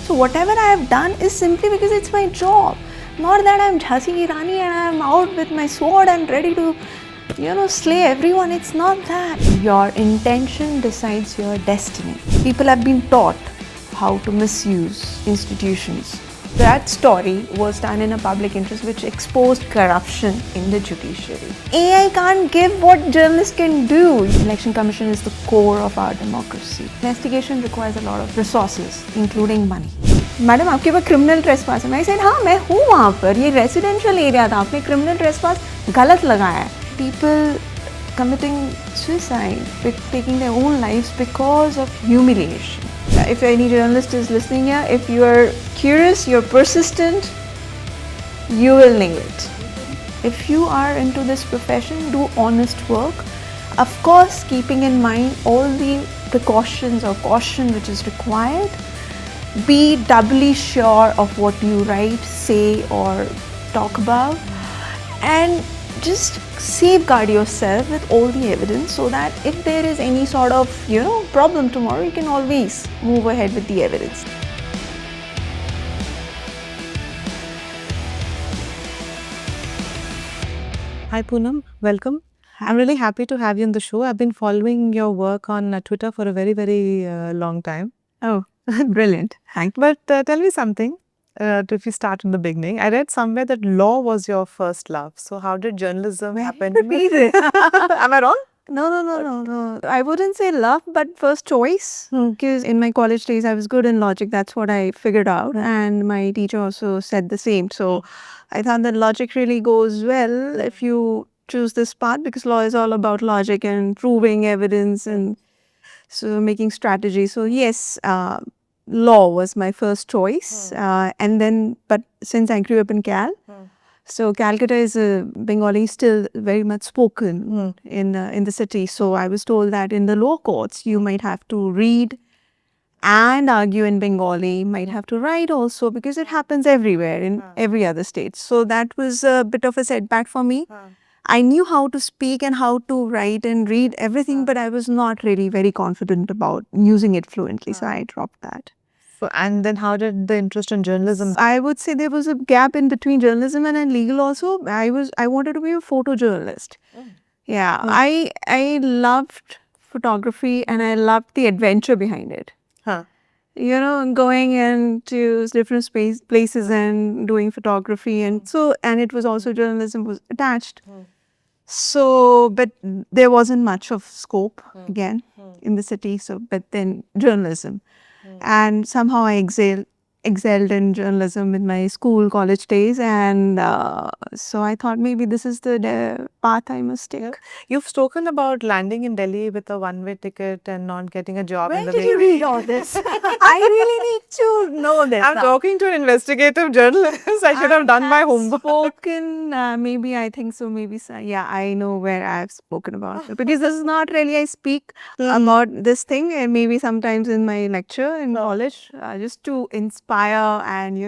So whatever I have done is simply because it's my job. Not that I'm Jhansi Rani and I'm out with my sword and ready to, slay everyone. It's not that. Your intention decides your destiny. People have been taught how to misuse institutions. That story was done in a public interest which exposed corruption in the judiciary. AI can't give what journalists can do. Election Commission is the core of our democracy. Investigation requires a lot of resources, including money. Madam आपके पास criminal trespass है. मैं said हाँ मैं हूँ वहाँ पर, ये residential area था, आपने क्रिमिनल ट्रेसपास गलत लगाया है. People committing suicide, taking their own lives because of humiliation. If any journalist is listening here, if you are curious, you're persistent, you will nail it. If you are into this profession, do honest work. Of course, keeping in mind all the precautions or caution which is required. Be doubly sure of what you write, say or talk about, and just safeguard yourself with all the evidence so that if there is any sort of problem tomorrow, you can always move ahead with the evidence. Hi Poonam, welcome. I'm really happy to have you on the show. I've been following your work on Twitter for a very, very long time. Oh, brilliant. Thank you. But tell me something, if you start in the beginning. I read somewhere that law was your first love. So how did journalism happen? Repeat it. Am I wrong? No. I wouldn't say love, but first choice. Because in my college days, I was good in logic. That's what I figured out. And my teacher also said the same. So I thought that logic really goes well if you choose this path, because law is all about logic and proving evidence and so making strategy. So yes, law was my first choice. And then, but since I grew up in Cal, so Calcutta is Bengali still very much spoken in the city. So I was told that in the lower courts, you might have to read and argue in Bengali, might have to write also, because it happens everywhere in every other state. So that was a bit of a setback for me. I knew how to speak and how to write and read everything, but I was not really very confident about using it fluently. So I dropped that. So, and then how did the interest in journalism? I would say there was a gap in between journalism and legal also. I wanted to be a photojournalist. Yeah, I loved photography and I loved the adventure behind it. Going into different places and doing photography, and it was also journalism was attached. So, but there wasn't much of scope again in the city. So, but then journalism. And somehow I excelled in journalism in my school, college days. And so I thought maybe this is the path I must take. You've spoken about landing in Delhi with a one-way ticket and not getting a job. Where did you read all this? I really need to know this. I'm talking to an investigative journalist. I should have done my homework. Spoken, maybe I think so. Maybe yeah, I know where I've spoken about it, because this is not really I speak about this thing, and maybe sometimes in my lecture in college, just to inspire and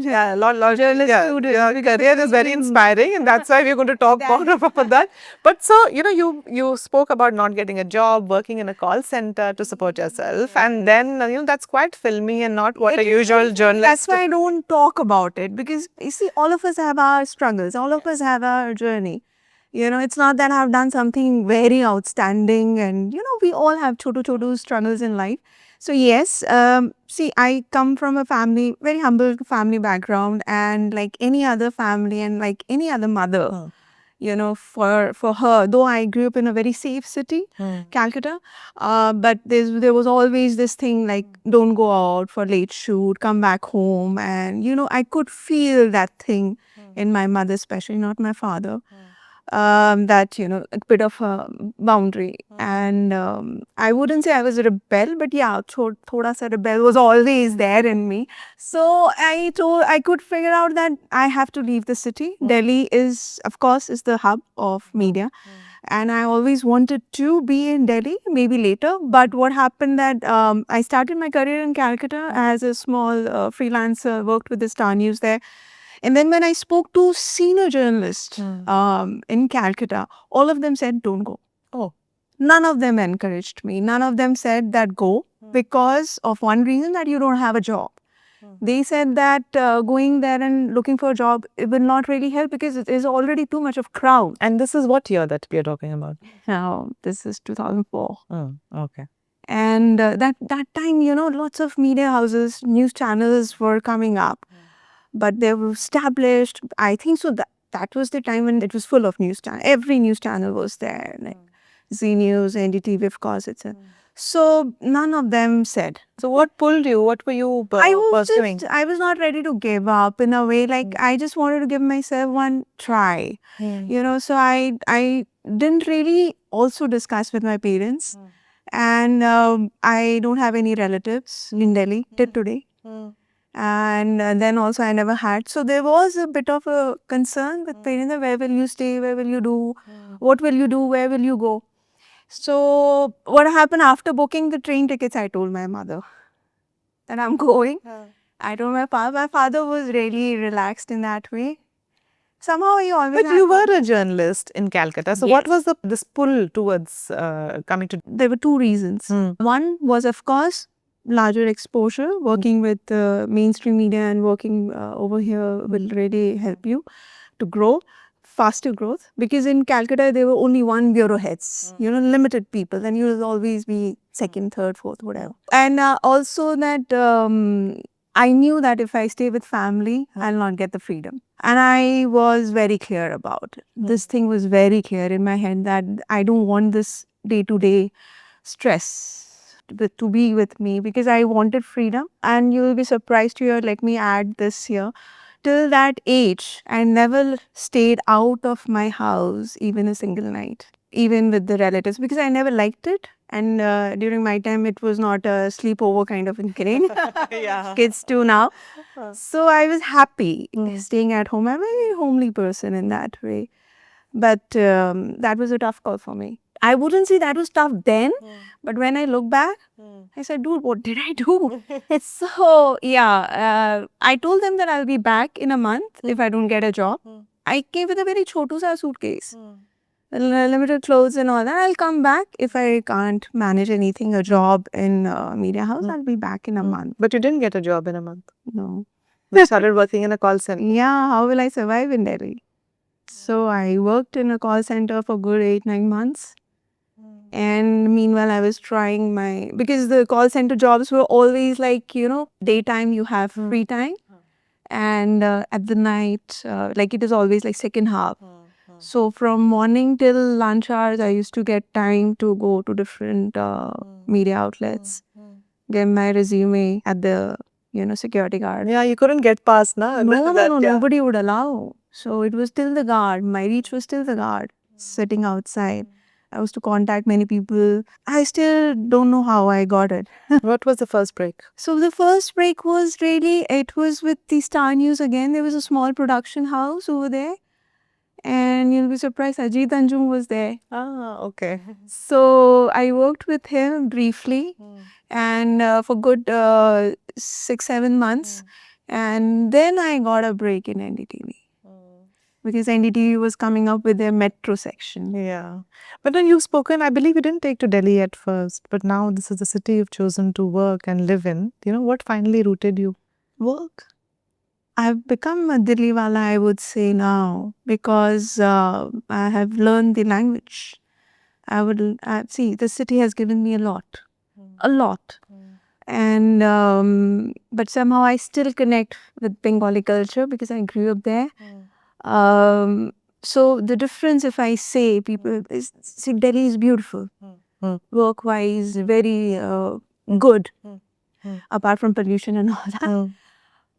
a lot journalists your career is very inspiring, and that's why we're going to talk more about that. But so you spoke about not getting a job, working in a call center to support yourself, and then that's quite filmy and not what a usual journalist. That's why I don't talk about it, because you see, all of us have our struggles, all of us have our journey. It's not that I've done something very outstanding, and we all have chotu struggles in life. So yes, see, I come from a family, very humble family background, and like any other family and like any other mother, for her, though I grew up in a very safe city, Calcutta, but there was always this thing like, don't go out for late shoot, come back home. And, I could feel that thing in my mother, especially, not my father. That a bit of a boundary, and I wouldn't say I was a rebel, but yeah, thoda sa rebel was always there in me. So I could figure out that I have to leave the city. Delhi is, of course, is the hub of media, and I always wanted to be in Delhi, maybe later. But what happened that I started my career in Calcutta as a small freelancer, worked with the Star News there. And then when I spoke to senior journalists in Calcutta, all of them said, don't go. Oh. None of them encouraged me. None of them said that go because of one reason, that you don't have a job. They said that going there and looking for a job, it will not really help because it is already too much of crowd. And this is what year that we are talking about? Now, this is 2004. Oh, okay. And that time, lots of media houses, news channels were coming up. But they were established. I think so that was the time when it was full of news channel. Every news channel was there. Like Z News, NDTV, of course, So none of them said. So what pulled you? What were you pursuing? I was not ready to give up in a way. Like I just wanted to give myself one try. So I didn't really also discuss with my parents. And I don't have any relatives in Delhi till today. And then also I never had. So there was a bit of a concern with parents. Where will you stay? Where will you do? What will you do? Where will you go? So what happened after booking the train tickets, I told my mother that I'm going. I told my father. My father was really relaxed in that way. Somehow he always... But you were a journalist in Calcutta. So what was this pull towards coming to... There were two reasons. One was, of course, larger exposure. Working with mainstream media and working over here will really help you to grow. Faster growth, because in Calcutta there were only one bureau heads, limited people, then you will always be second, third, fourth, whatever. And also that I knew that if I stay with family, I'll not get the freedom. And I was very clear about it. This thing was very clear in my head that I don't want this day-to-day stress to be with me, because I wanted freedom. And you will be surprised to hear, let me add this here. Till that age, I never stayed out of my house even a single night, even with the relatives, because I never liked it. And during my time, it was not a sleepover kind of thing. Kids too now. So I was happy staying at home. I'm a very homely person in that way. But that was a tough call for me. I wouldn't say that was tough then, but when I look back, I said, dude, what did I do? So, yeah, I told them that I'll be back in a month if I don't get a job. I came with a very chotu sa suitcase, limited clothes and all that. I'll come back if I can't manage anything, a job in a media house. I'll be back in a month. But you didn't get a job in a month? No. You started working in a call center? Yeah, how will I survive in Delhi? So I worked in a call center for good 8-9 months. And meanwhile, I was trying because the call center jobs were always like, daytime you have free time. And at the night, like it is always like second half. So from morning till lunch hours, I used to get time to go to different media outlets, get my resume at the, security guard. Yeah, you couldn't get past, na? No, nobody would allow. So it was still the guard. My reach was still the guard, sitting outside. I was to contact many people. I still don't know how I got it. What was the first break? So the first break was it was with the Star News again. There was a small production house over there. And you'll be surprised, Ajit Anjum was there. Ah, okay. So I worked with him briefly and for good 6-7 months. And then I got a break in NDTV. Because NDTV was coming up with their metro section. Yeah. But then you've spoken, I believe you didn't take to Delhi at first, but now this is the city you've chosen to work and live in. What finally rooted you? Work. I've become a Delhiwala, I would say now, because I have learned the language. See, the city has given me a lot. A lot. And but somehow I still connect with Bengali culture because I grew up there. So the difference, if I say, people see, Delhi is beautiful, work-wise, very good, apart from pollution and all that.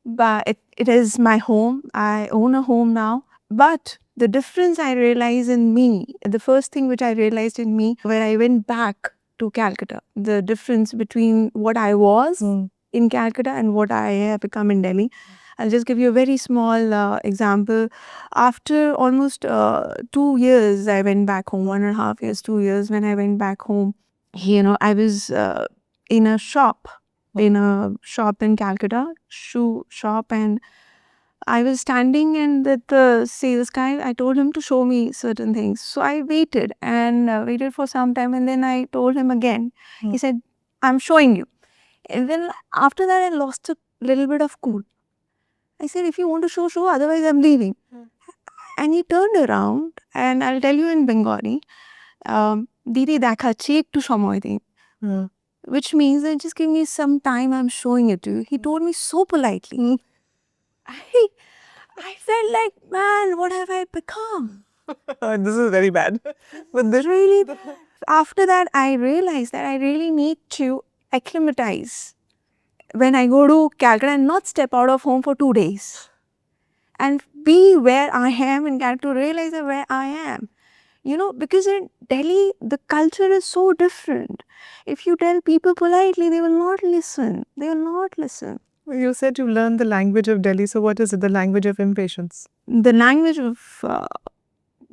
But it is my home. I own a home now. But the difference I realize in me, the first thing which I realized in me when I went back to Calcutta, the difference between what I was in Calcutta and what I have become in Delhi. I'll just give you a very small example. After almost 2 years, I went back home, 1.5 years, 2 years, when I went back home, I was in a shop in Calcutta, shoe shop, and I was standing and the sales guy, I told him to show me certain things. So I waited and waited for some time, and then I told him again. He said, I'm showing you. And then after that, I lost little bit of cool. I said, if you want to show, otherwise I'm leaving. And he turned around, and I'll tell you in Bengali, Didi dekhachi ekটু সময় দিন, which means that just give me some time, I'm showing it to you. He told me so politely. I felt like, man, what have I become? This is very bad. But this Really, after that, I realized that I really need to acclimatize when I go to Calcutta and not step out of home for 2 days and be where I am and get to realize that where I am. You know, because in Delhi, the culture is so different. If you tell people politely, they will not listen. They will not listen. You said you learned the language of Delhi. So what is it? The language of impatience. The language of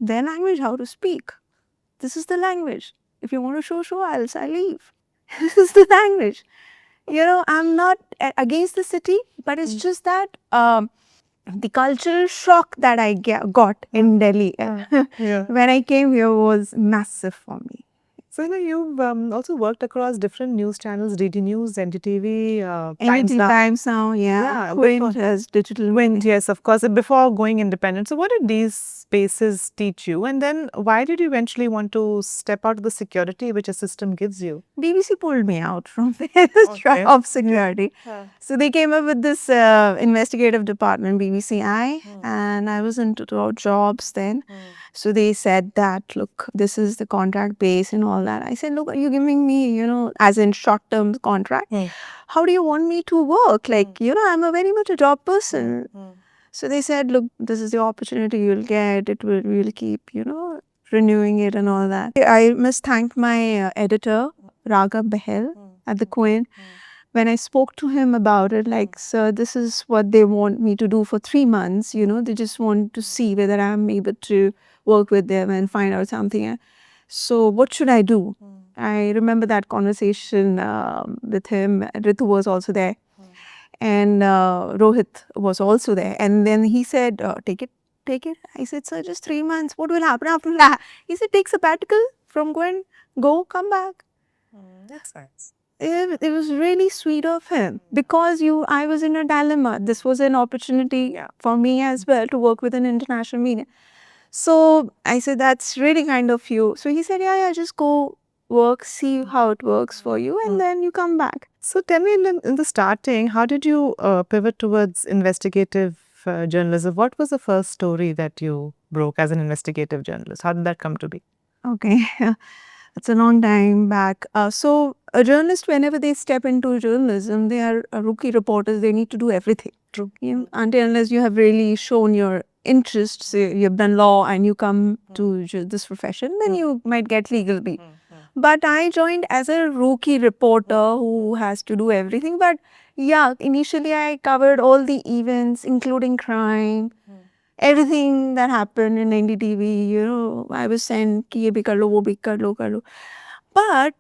their language, how to speak. This is the language. If you want to show, else I leave. This is the language. You know, I'm not against the city, but it's just that the cultural shock that I got in Delhi when I came here was massive for me. So, you've also worked across different news channels, DD News, NDTV, Times Now, Yeah, Quint as digital. Quint, yes, of course, before going independent. So, what did these spaces teach you? And then, why did you eventually want to step out of the security which a system gives you? BBC pulled me out from their job security. So, they came up with this investigative department, BBCI, and I was into jobs then. So, they said that, look, this is the contract base and all that. I said, look, are you giving me, as in short-term contract? How do you want me to work? Like, I'm a very much a job person. So they said, look, this is the opportunity you'll get. We'll keep, renewing it and all that. I must thank my editor, Raghav Behel at the Quint. When I spoke to him about it, like, sir, this is what they want me to do for 3 months. They just want to see whether I'm able to work with them and find out something. So what should I do? I remember that conversation with him. Ritu was also there. And Rohit was also there. And then he said, take it. I said, sir, just 3 months. What will happen after that? He said, take sabbatical from Gwen. Go, come back. That's nice. It was really sweet of him because I was in a dilemma. This was an opportunity for me as well to work with an international media. So I said, that's really kind of you. So he said, yeah, just go work, see how it works for you, and then you come back. So tell me, in the starting, how did you pivot towards investigative journalism? What was the first story that you broke as an investigative journalist? How did that come to be? Okay, that's a long time back. So a journalist, whenever they step into journalism, they are rookie reporters. They need to do everything. True. Until unless you have really shown your interests, you've done law and you come to this profession, then you might get legal beat. But I joined as a rookie reporter who has to do everything. But yeah, initially I covered all the events, including crime, everything that happened in NDTV. I was sent, ki ye bhi kar lo, wo bhi kar lo. But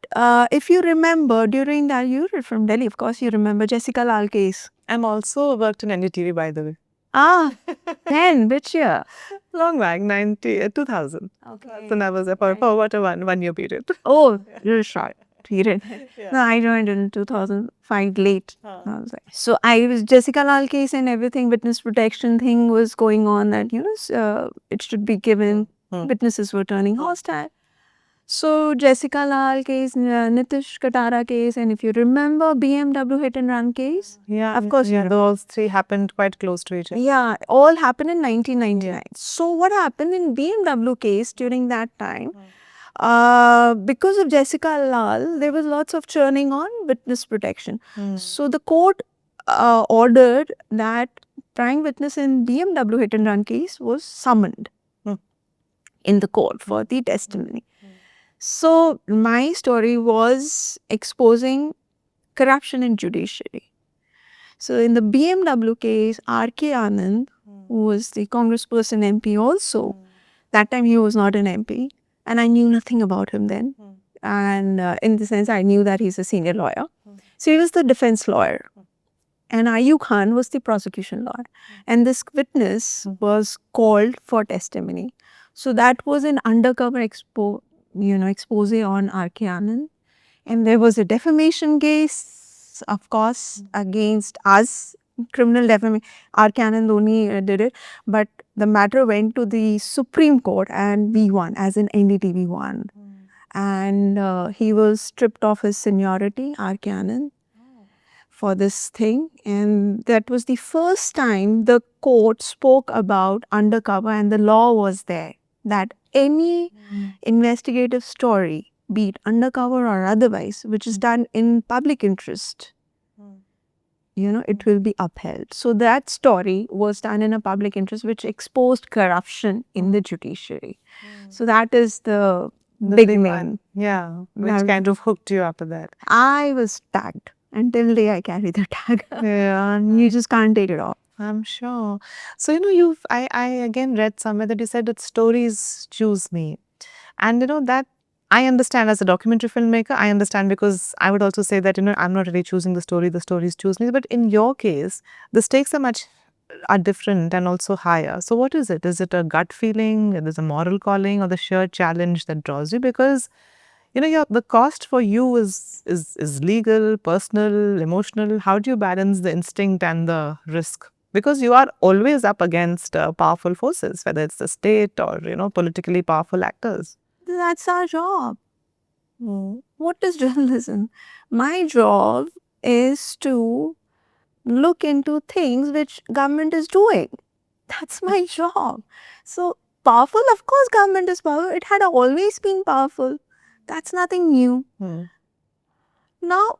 if you remember, during that, you're from Delhi, of course, you remember Jessica Lal case. I'm also worked in NDTV, by the way. Then, which year? Long back, 2000. Okay. So I was there for what a 1 year period. Oh, you're short period. No, I joined in 2005 late. So I was Jessica Lal case and everything, witness protection thing was going on that, it should be given. Witnesses were turning hostile. So Jessica Lal case, Nitish Katara case, and if you remember BMW hit and run case. Yeah, of course. Yeah, those three happened quite close to each other. Yeah, all happened in 1999. So what happened in BMW case during that time? Because of Jessica Lal, there was lots of churning on witness protection. So the court ordered that prime witness in BMW hit and run case was summoned in the court for the testimony. So my story was exposing corruption in judiciary. So in the BMW case, R.K. Anand, who was the congressperson MP also, that time he was not an MP, and I knew nothing about him then. And in the sense, I knew that he's a senior lawyer. So he was the defense lawyer. And Ayub Khan was the prosecution lawyer. And this witness was called for testimony. So that was an undercover expose on R.K. Anand. And there was a defamation case case, of course, against us. Criminal defamation, R. Cannon Dhoni did it, but the matter went to the Supreme Court and we won, as in NDTV won. And he was stripped of his seniority, R. Cannon, for this thing. And that was the first time the court spoke about undercover, and the law was there that any investigative story, be it undercover or otherwise, which is done in public interest, it will be upheld. So that story was done in a public interest, which exposed corruption in the judiciary. So that is the big big name. one. Yeah, which Now- kind of hooked you after that. I was tagged. Until day I carry the tag. Yeah, You just can't take it off. I'm sure. So, I again read somewhere that you said that stories choose me. And, that I understand as a documentary filmmaker, I understand because I would also say that, I'm not really choosing the stories choose me. But in your case, the stakes are different and also higher. So, what is it? Is it a gut feeling? Is it a moral calling or the sheer challenge that draws you? Because the cost for you is legal, personal, emotional. How do you balance the instinct and the risk? Because you are always up against powerful forces, whether it's the state or politically powerful actors. That's our job. What is journalism? My job is to look into things which government is doing. That's my job. So powerful, of course, government is powerful. It had always been powerful. That's nothing new. Now,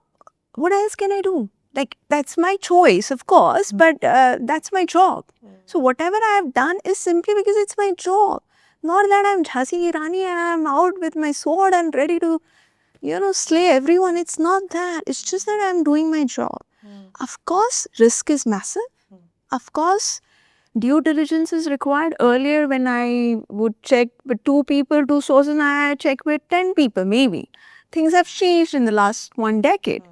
what else can I do? Like, that's my choice, of course, but that's my job. So whatever I have done is simply because it's my job. Not that I'm Jhansi Rani and I'm out with my sword and ready to, slay everyone. It's not that. It's just that I'm doing my job. Of course, risk is massive. Of course, due diligence is required. Earlier, when I would check with 2 people, 2 sources, I check with 10 people, maybe. Things have changed in the last 1 decade.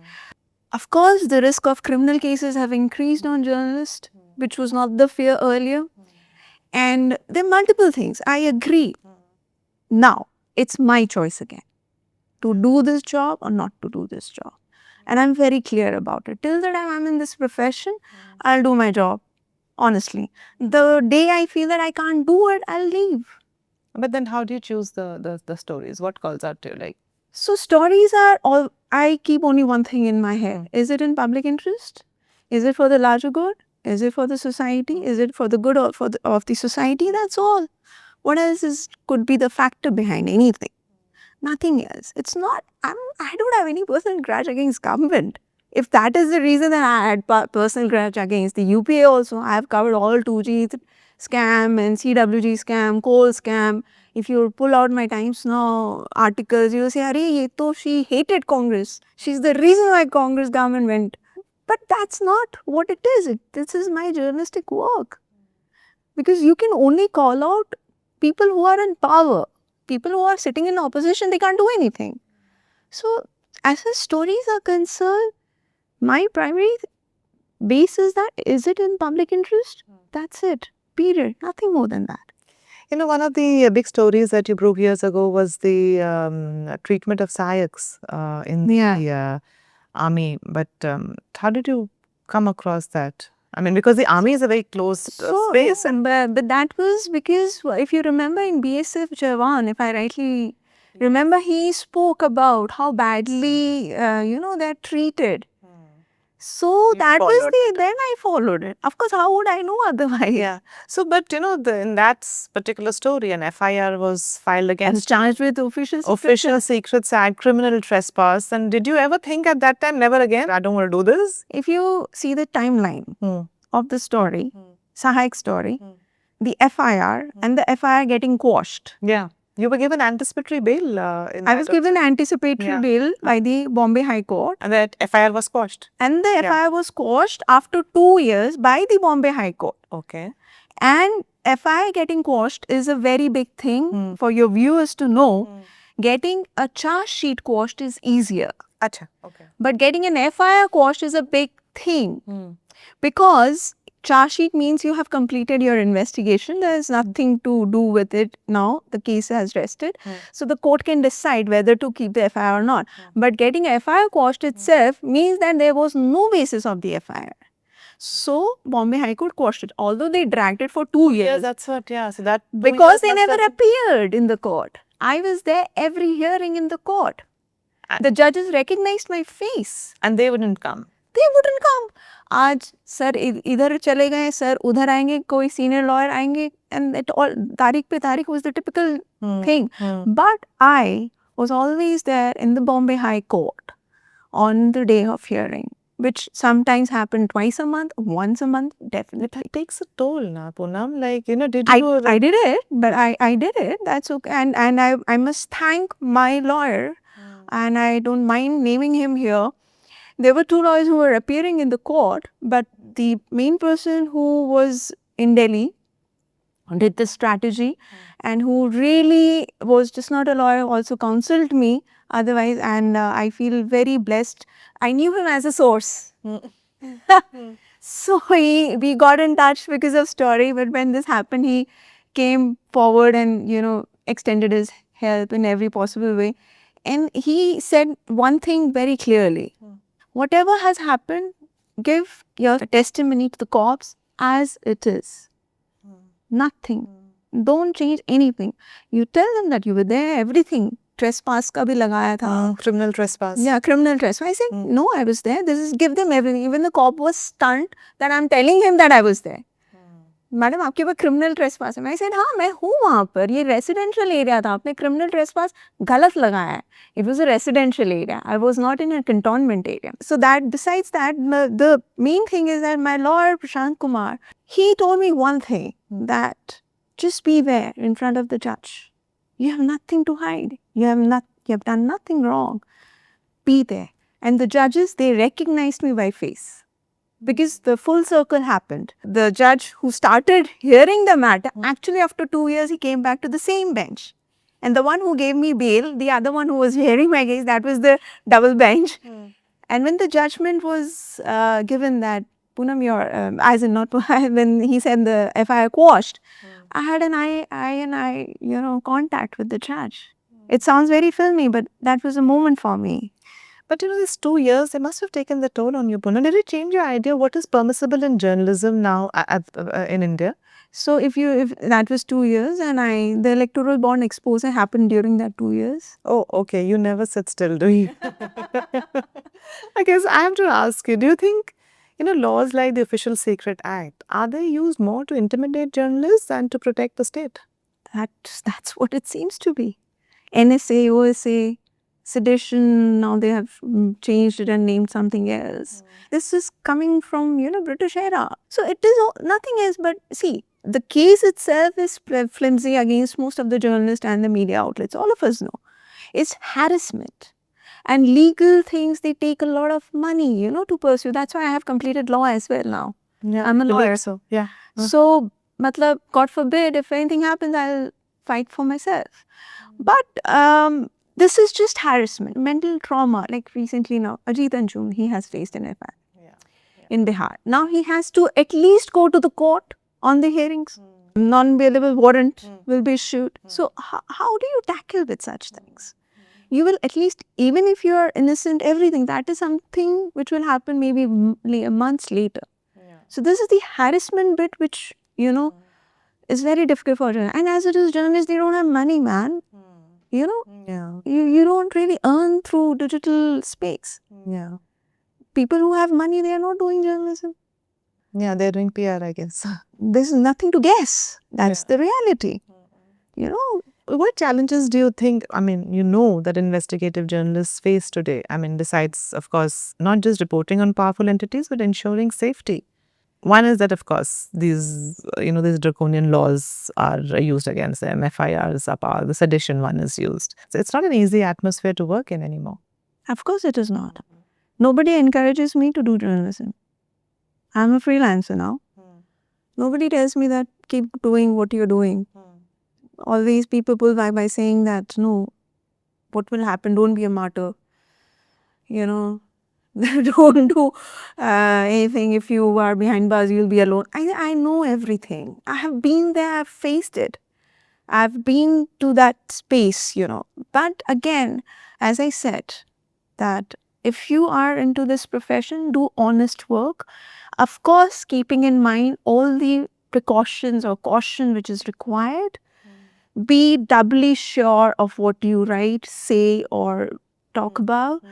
Of course, the risk of criminal cases have increased on journalists, which was not the fear earlier. And there are multiple things. I agree. Now, it's my choice again to do this job or not to do this job. And I'm very clear about it. Till the time I'm in this profession, I'll do my job. Honestly, the day I feel that I can't do it, I'll leave. But then how do you choose the stories? What calls out to you? So stories are all, I keep only one thing in my head. Is it in public interest? Is it for the larger good? Is it for the society? Is it for the good of the society? That's all. What else could be the factor behind anything? Nothing else. It's not, I don't have any personal grudge against government. If that is the reason that I had personal grudge against the UPA also, I have covered all 2G scam and CWG scam, coal scam. If you pull out my Times Now articles, you will say, "Arey, she hated Congress. She's the reason why Congress government went." But that's not what it is. This is my journalistic work. Because you can only call out people who are in power. People who are sitting in opposition, they can't do anything. So, as far as stories are concerned, my primary base is that, is it in public interest? That's it. Period. Nothing more than that. One of the big stories that you broke years ago was the treatment of Sahayaks in the army. But how did you come across that? I mean, because the army is a very closed space. Yeah, but that was because, if you remember in BSF Jawan, if I rightly remember, he spoke about how badly, they're treated. So that was then I followed it. Of course, how would I know otherwise? Yeah. So, but in that particular story, an FIR was filed against. Charged with Official Secrets Act, criminal trespass. And did you ever think at that time, never again, I don't want to do this? If you see the timeline of the story, Sahayak story, the FIR and the FIR getting quashed. Yeah. You were given anticipatory bail. I was given anticipatory bail by the Bombay High Court. And that FIR was quashed. And the FIR was quashed after 2 years by the Bombay High Court. Okay. And FIR getting quashed is a very big thing for your viewers to know. Getting a charge sheet quashed is easier. Acha. Okay. But getting an FIR quashed is a big thing. Because charge sheet means you have completed your investigation. There is nothing to do with it now. The case has rested. So the court can decide whether to keep the FIR or not. But getting FIR quashed itself means that there was no basis of the FIR. So Bombay High Court quashed it, although they dragged it for 2 years. Yeah, that's what, yeah. So that Because they never appeared in the court. I was there every hearing in the court. The judges recognized my face. And they wouldn't come. They wouldn't come. आज sir इधर चले गए, sir उधर आएंगे, कोई senior lawyer आएंगे, and it all तारीख पे तारीख was the typical thing. But I was always there in the Bombay High Court on the day of hearing, which sometimes happened twice a month, once a month, definitely. It takes a toll, na Poonam. Like, did I you? did it, but I did it. That's okay. And I must thank my lawyer, and I don't mind naming him here. There were 2 lawyers who were appearing in the court, but the main person who was in Delhi did the strategy and who really was just not a lawyer, also counseled me otherwise, and I feel very blessed. I knew him as a source. So we got in touch because of story, but when this happened, he came forward and, extended his help in every possible way. And he said one thing very clearly. Whatever has happened, give your testimony to the cops as it is. Nothing. Don't change anything. You tell them that you were there, everything. Trespass ka bhi lagaya tha. Criminal trespass. Yeah, criminal trespass. I said, no, I was there. This is, give them everything. Even the cop was stunned that I'm telling him that I was there. Madam आपके पास criminal trespass है. मैं said, हाँ मैं हूँ वहाँ पर, ये residential area था, आपने क्रिमिनल ट्रेसपास गलत लगाया है. It was a residential area. I was not in a cantonment area. So that, besides that, the main thing is that my lawyer Prashant Kumar, he told me one thing, that just be there in front of the judge. You have nothing to hide. You have done nothing wrong. Be there. And the judges, they recognized me by face. Because the full circle happened. The judge who started hearing the matter, actually after 2 years, he came back to the same bench. And the one who gave me bail, the other one who was hearing my case, that was the double bench. And when the judgment was given that, Poonam, as in not when he said the FIR quashed, I had an eye contact with the judge. It sounds very filmy, but that was a moment for me. But these 2 years, they must have taken the toll on you, Poonam. Did it change your idea what is permissible in journalism now in India? So if that was 2 years, and the electoral bond expose happened during that 2 years. Oh, okay. You never sit still, do you? I guess I have to ask you, do you think, laws like the Official Secret Act, are they used more to intimidate journalists than to protect the state? That's what it seems to be. NSA, OSA, sedition, now they have changed it and named something else. This is coming from, British era. So it is nothing else but, see, the case itself is flimsy against most of the journalists and the media outlets. All of us know. It's harassment. And legal things, they take a lot of money, to pursue. That's why I have completed law as well now. Yeah, I'm a lawyer. So, yeah. So, God forbid, if anything happens, I'll fight for myself. But this is just harassment, mental trauma. Like recently now, Ajit Anjum, he has faced an FIR in Bihar. Now he has to at least go to the court on the hearings. Non-bailable warrant will be issued. So how do you tackle with such things? You will at least, even if you are innocent, everything, that is something which will happen maybe months later. So this is the harassment bit which, is very difficult for journalists. And as it is, journalists, they don't have money, man. You don't really earn through digital space. Yeah. People who have money, they are not doing journalism. Yeah, they're doing PR, I guess. There's nothing to guess. That's the reality. What challenges do you think, that investigative journalists face today? Besides, of course, not just reporting on powerful entities, but ensuring safety. One is that, of course, these draconian laws are used against them. FIRs are power. The sedition one is used. So it's not an easy atmosphere to work in anymore. Of course it is not. Nobody encourages me to do journalism. I'm a freelancer now. Nobody tells me that keep doing what you're doing. Always people pull by saying that, no, what will happen? Don't be a martyr. Don't do anything. If you are behind bars, you'll be alone. I know everything. I have been there. I've faced it. I've been to that space, But again, as I said, that if you are into this profession, do honest work. Of course, keeping in mind all the precautions or caution which is required. Be doubly sure of what you write, say, or talk about.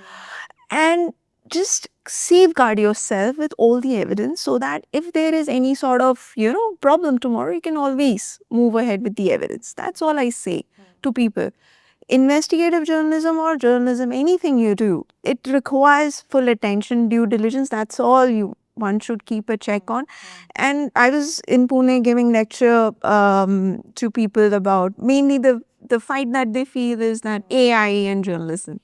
And just safeguard yourself with all the evidence so that if there is any sort of, problem tomorrow, you can always move ahead with the evidence. That's all I say to people. Investigative journalism or journalism, anything you do, it requires full attention, due diligence. That's all one should keep a check on. And I was in Pune giving lecture to people about mainly the fight that they feel is that AI and journalism.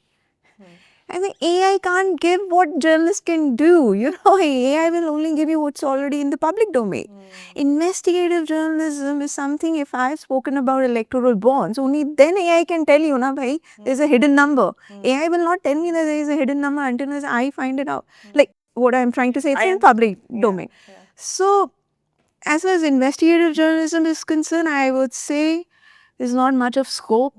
I think AI can't give what journalists can do. AI will only give you what's already in the public domain. Investigative journalism is something, if I've spoken about electoral bonds, only then AI can tell you, bhai, there's a hidden number. AI will not tell me that there is a hidden number until I find it out. Like what I'm trying to say, it's in public domain. So, as far as investigative journalism is concerned, I would say there's not much of scope.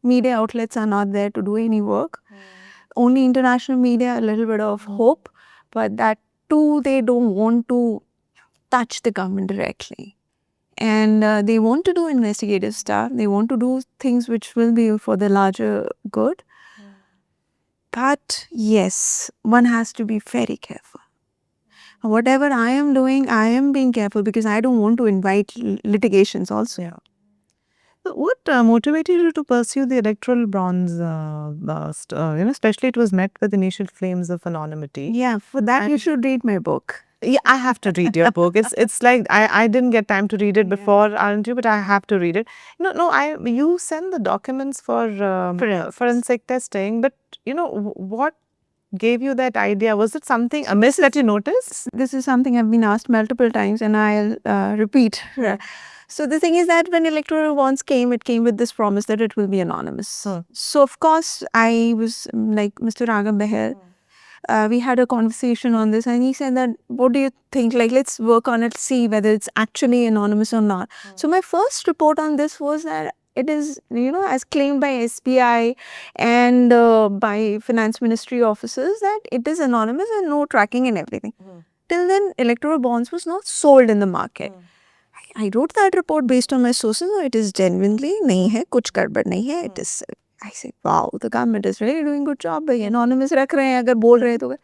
Media outlets are not there to do any work. Only international media, a little bit of hope, but that too, they don't want to touch the government directly. And they want to do investigative stuff. They want to do things which will be for the larger good. But yes, one has to be very careful. Whatever I am doing, I am being careful because I don't want to invite litigations also. Yeah. So what motivated you to pursue the electoral bonds? Especially it was met with initial flames of anonymity. Yeah, for that you should read my book. Yeah, I have to read your book. It's like I didn't get time to read it before, aren't you? But I have to read it. You send the documents for forensic testing, but what gave you that idea? Was it something amiss that you noticed? This is something I've been asked multiple times, and I'll repeat. So the thing is that when electoral bonds came, it came with this promise that it will be anonymous. So of course, I was like Mr. Raghav Beher. We had a conversation on this, and he said that, what do you think? Like, let's work on it, see whether it's actually anonymous or not. So my first report on this was that it is, as claimed by SBI and by Finance Ministry officers, that it is anonymous and no tracking and everything. Till then, electoral bonds was not sold in the market. I wrote that report based on my sources. It is genuinely nahi hai, kuch gadbad nahi hai. It is. I said, wow, the government is really doing good job. Anonymous rakh rahe hain, agar bol rahe to.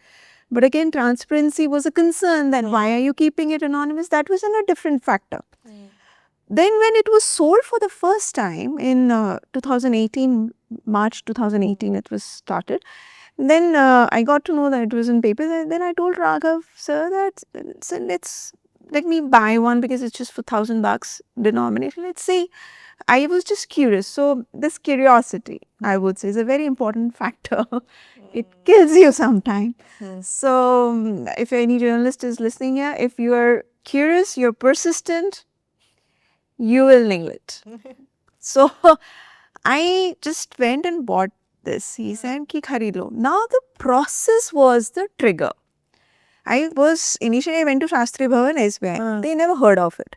But again, transparency was a concern. Then why are you keeping it anonymous? That was a different factor. Then when it was sold for the first time in 2018, March 2018, it was started. Then I got to know that it was in papers. Then I told Raghav, sir, that let me buy one because it's just for $1,000 denomination. Let's see. I was just curious. So this curiosity, I would say, is a very important factor. It kills you sometimes. So if any journalist is listening here, if you are curious, you're persistent, you will nail it. So I just went and bought this. He said, ki kharid lo. Now the process was the trigger. I went to Shastri Bhavan, SBI. They never heard of it.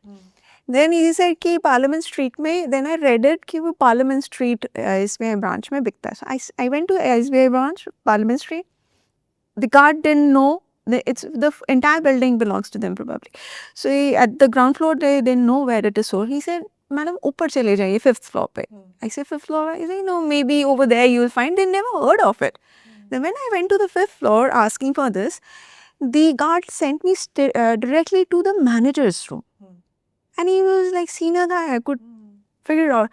Then he said ki Parliament Street mein, then I read it ki wo Parliament Street SBI branch mein bikta. So I went to SBI branch, Parliament Street. The guard didn't know. The entire building belongs to them probably. So at the ground floor, they didn't know where it is sold. He said, madam, upar chale jaiye, 5th floor pe. I said, 5th floor? He said, no, maybe over there you will find. They never heard of it. Then when I went to the 5th floor asking for this, the guard sent me directly to the manager's room. And he was like, senior guy, I could figure it out.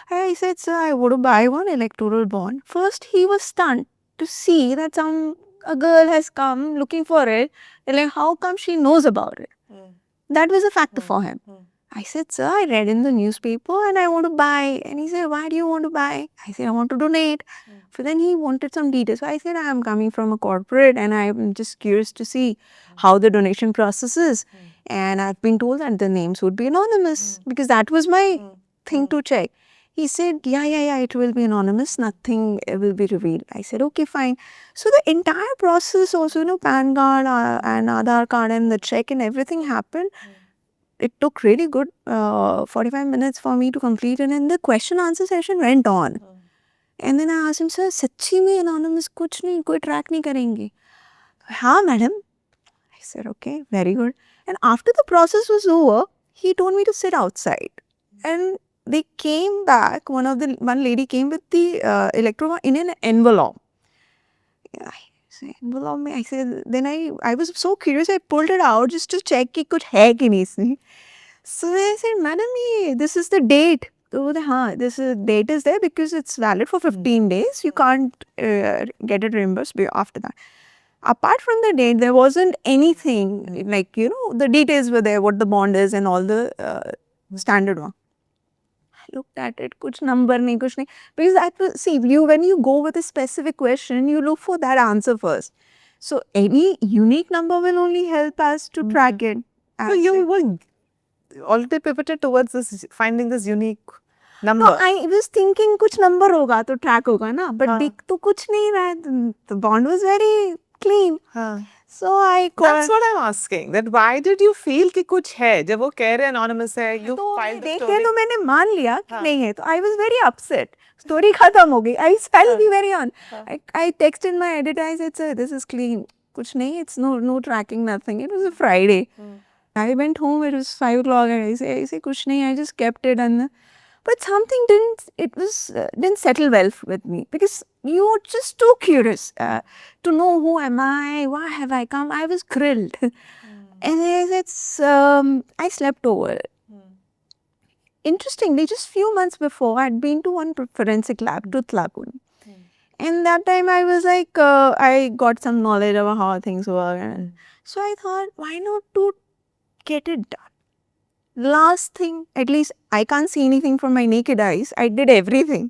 I said, sir, I want to buy one electoral bond. First, he was stunned to see that a girl has come looking for it. They're like, how come she knows about it? That was a factor for him. I said, sir, I read in the newspaper and I want to buy. And he said, why do you want to buy? I said, I want to donate. So then he wanted some details. So I said, I am coming from a corporate and I'm just curious to see how the donation process is. And I've been told that the names would be anonymous because that was my thing to check. He said, yeah, it will be anonymous. Nothing will be revealed. I said, okay, fine. So the entire process also, PAN card and Aadhaar card and the check and everything happened. It took really good 45 minutes for me to complete it, and the question answer session went on. And then I asked him, sir, सच्ची में anonymous कुछ नहीं, कोई track नहीं करेंगे? हाँ, madam. I said, okay, very good. And after the process was over, he told me to sit outside. And they came back, one lady came with the electro in an envelope. I said, envelope? I said, then I was so curious, I pulled it out just to check कि कुछ है कि नहीं इसमें. So I said, madam, this is the date. So this date is there because it's valid for 15 days. You can't get it reimbursed after that. Apart from the date, there wasn't anything like, the details were there, what the bond is and all the standard one. I looked at it, kuch number nahi, kuch nahi. Because when you go with a specific question, you look for that answer first. So any unique number will only help us to track it. So you were already pivoted towards finding this unique number. No, I was thinking kuch number hoga to track hoga na, but दिख तो कुछ नहीं रहा. The bond was very clean. So I called. That's what I'm asking. That why did you feel कि कुछ है? जब वो कह रहे anonymous है, you filed the story. तो मैंने मान लिया कि नहीं है. तो I was very upset. Story खत्म हो गई. I'll be very on. I texted my editor. I said, sir, this is clean. कुछ नहीं. It's no tracking, nothing. It was a Friday. I went home. It was 5 o'clock. I say कुछ नहीं. I just kept it and. But something didn't settle well with me because you were just too curious to know who am I, why have I come. I was grilled, and I slept over. Interestingly, just few months before, I'd been to one forensic lab, Tooth Lagoon. And that time I was like, I got some knowledge about how things work. And so I thought, why not to get it done? Last thing, at least I can't see anything from my naked eyes. I did everything.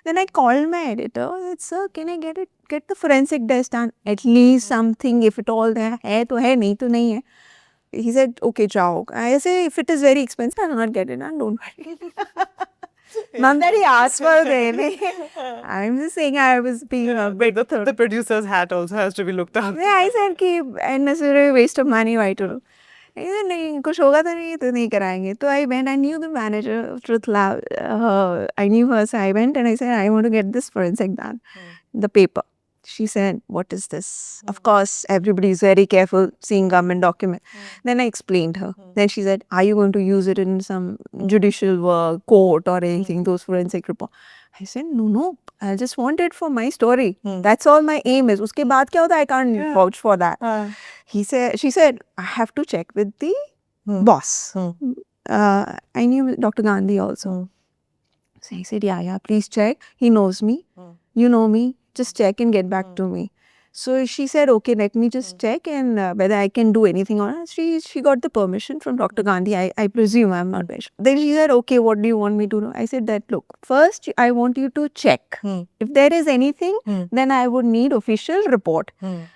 Then I called my editor. I said, sir, can I get the forensic test done? At least something, if it all there hai to hai, nahi to nahi hai. He said, okay, jao. I said, if it is very expensive, I will not get it done. Don't worry. None that he asked for really. I'm just saying I was being a bit the producer's hat also has to be looked up. Yeah, I said कि unnecessary waste of money, why to do? नहीं कुछ होगा तो नहीं कराएंगे. तो I went. I knew the manager of Truth Lab. I knew her, so I went and I said, I want to get this forensic done. The paper. She said, what is this? Of course, everybody is very careful seeing government document. Then I explained her. Then she said, are you going to use it in some judicial work, court or anything, those forensic report? I said, no, I just want it for my story. That's all my aim is. Uske baad kya hota, I can't vouch for that. She said, I have to check with the boss. I knew Dr. Gandhi also. So I said, yeah, please check. He knows me. You know me. Just check and get back to me. So she said, okay, let me just check and whether I can do anything on it. She got the permission from Dr. Gandhi. I presume, I'm not very sure. Then she said, okay, what do you want me to do? I said that, look, first I want you to check. If there is anything, then I would need official report.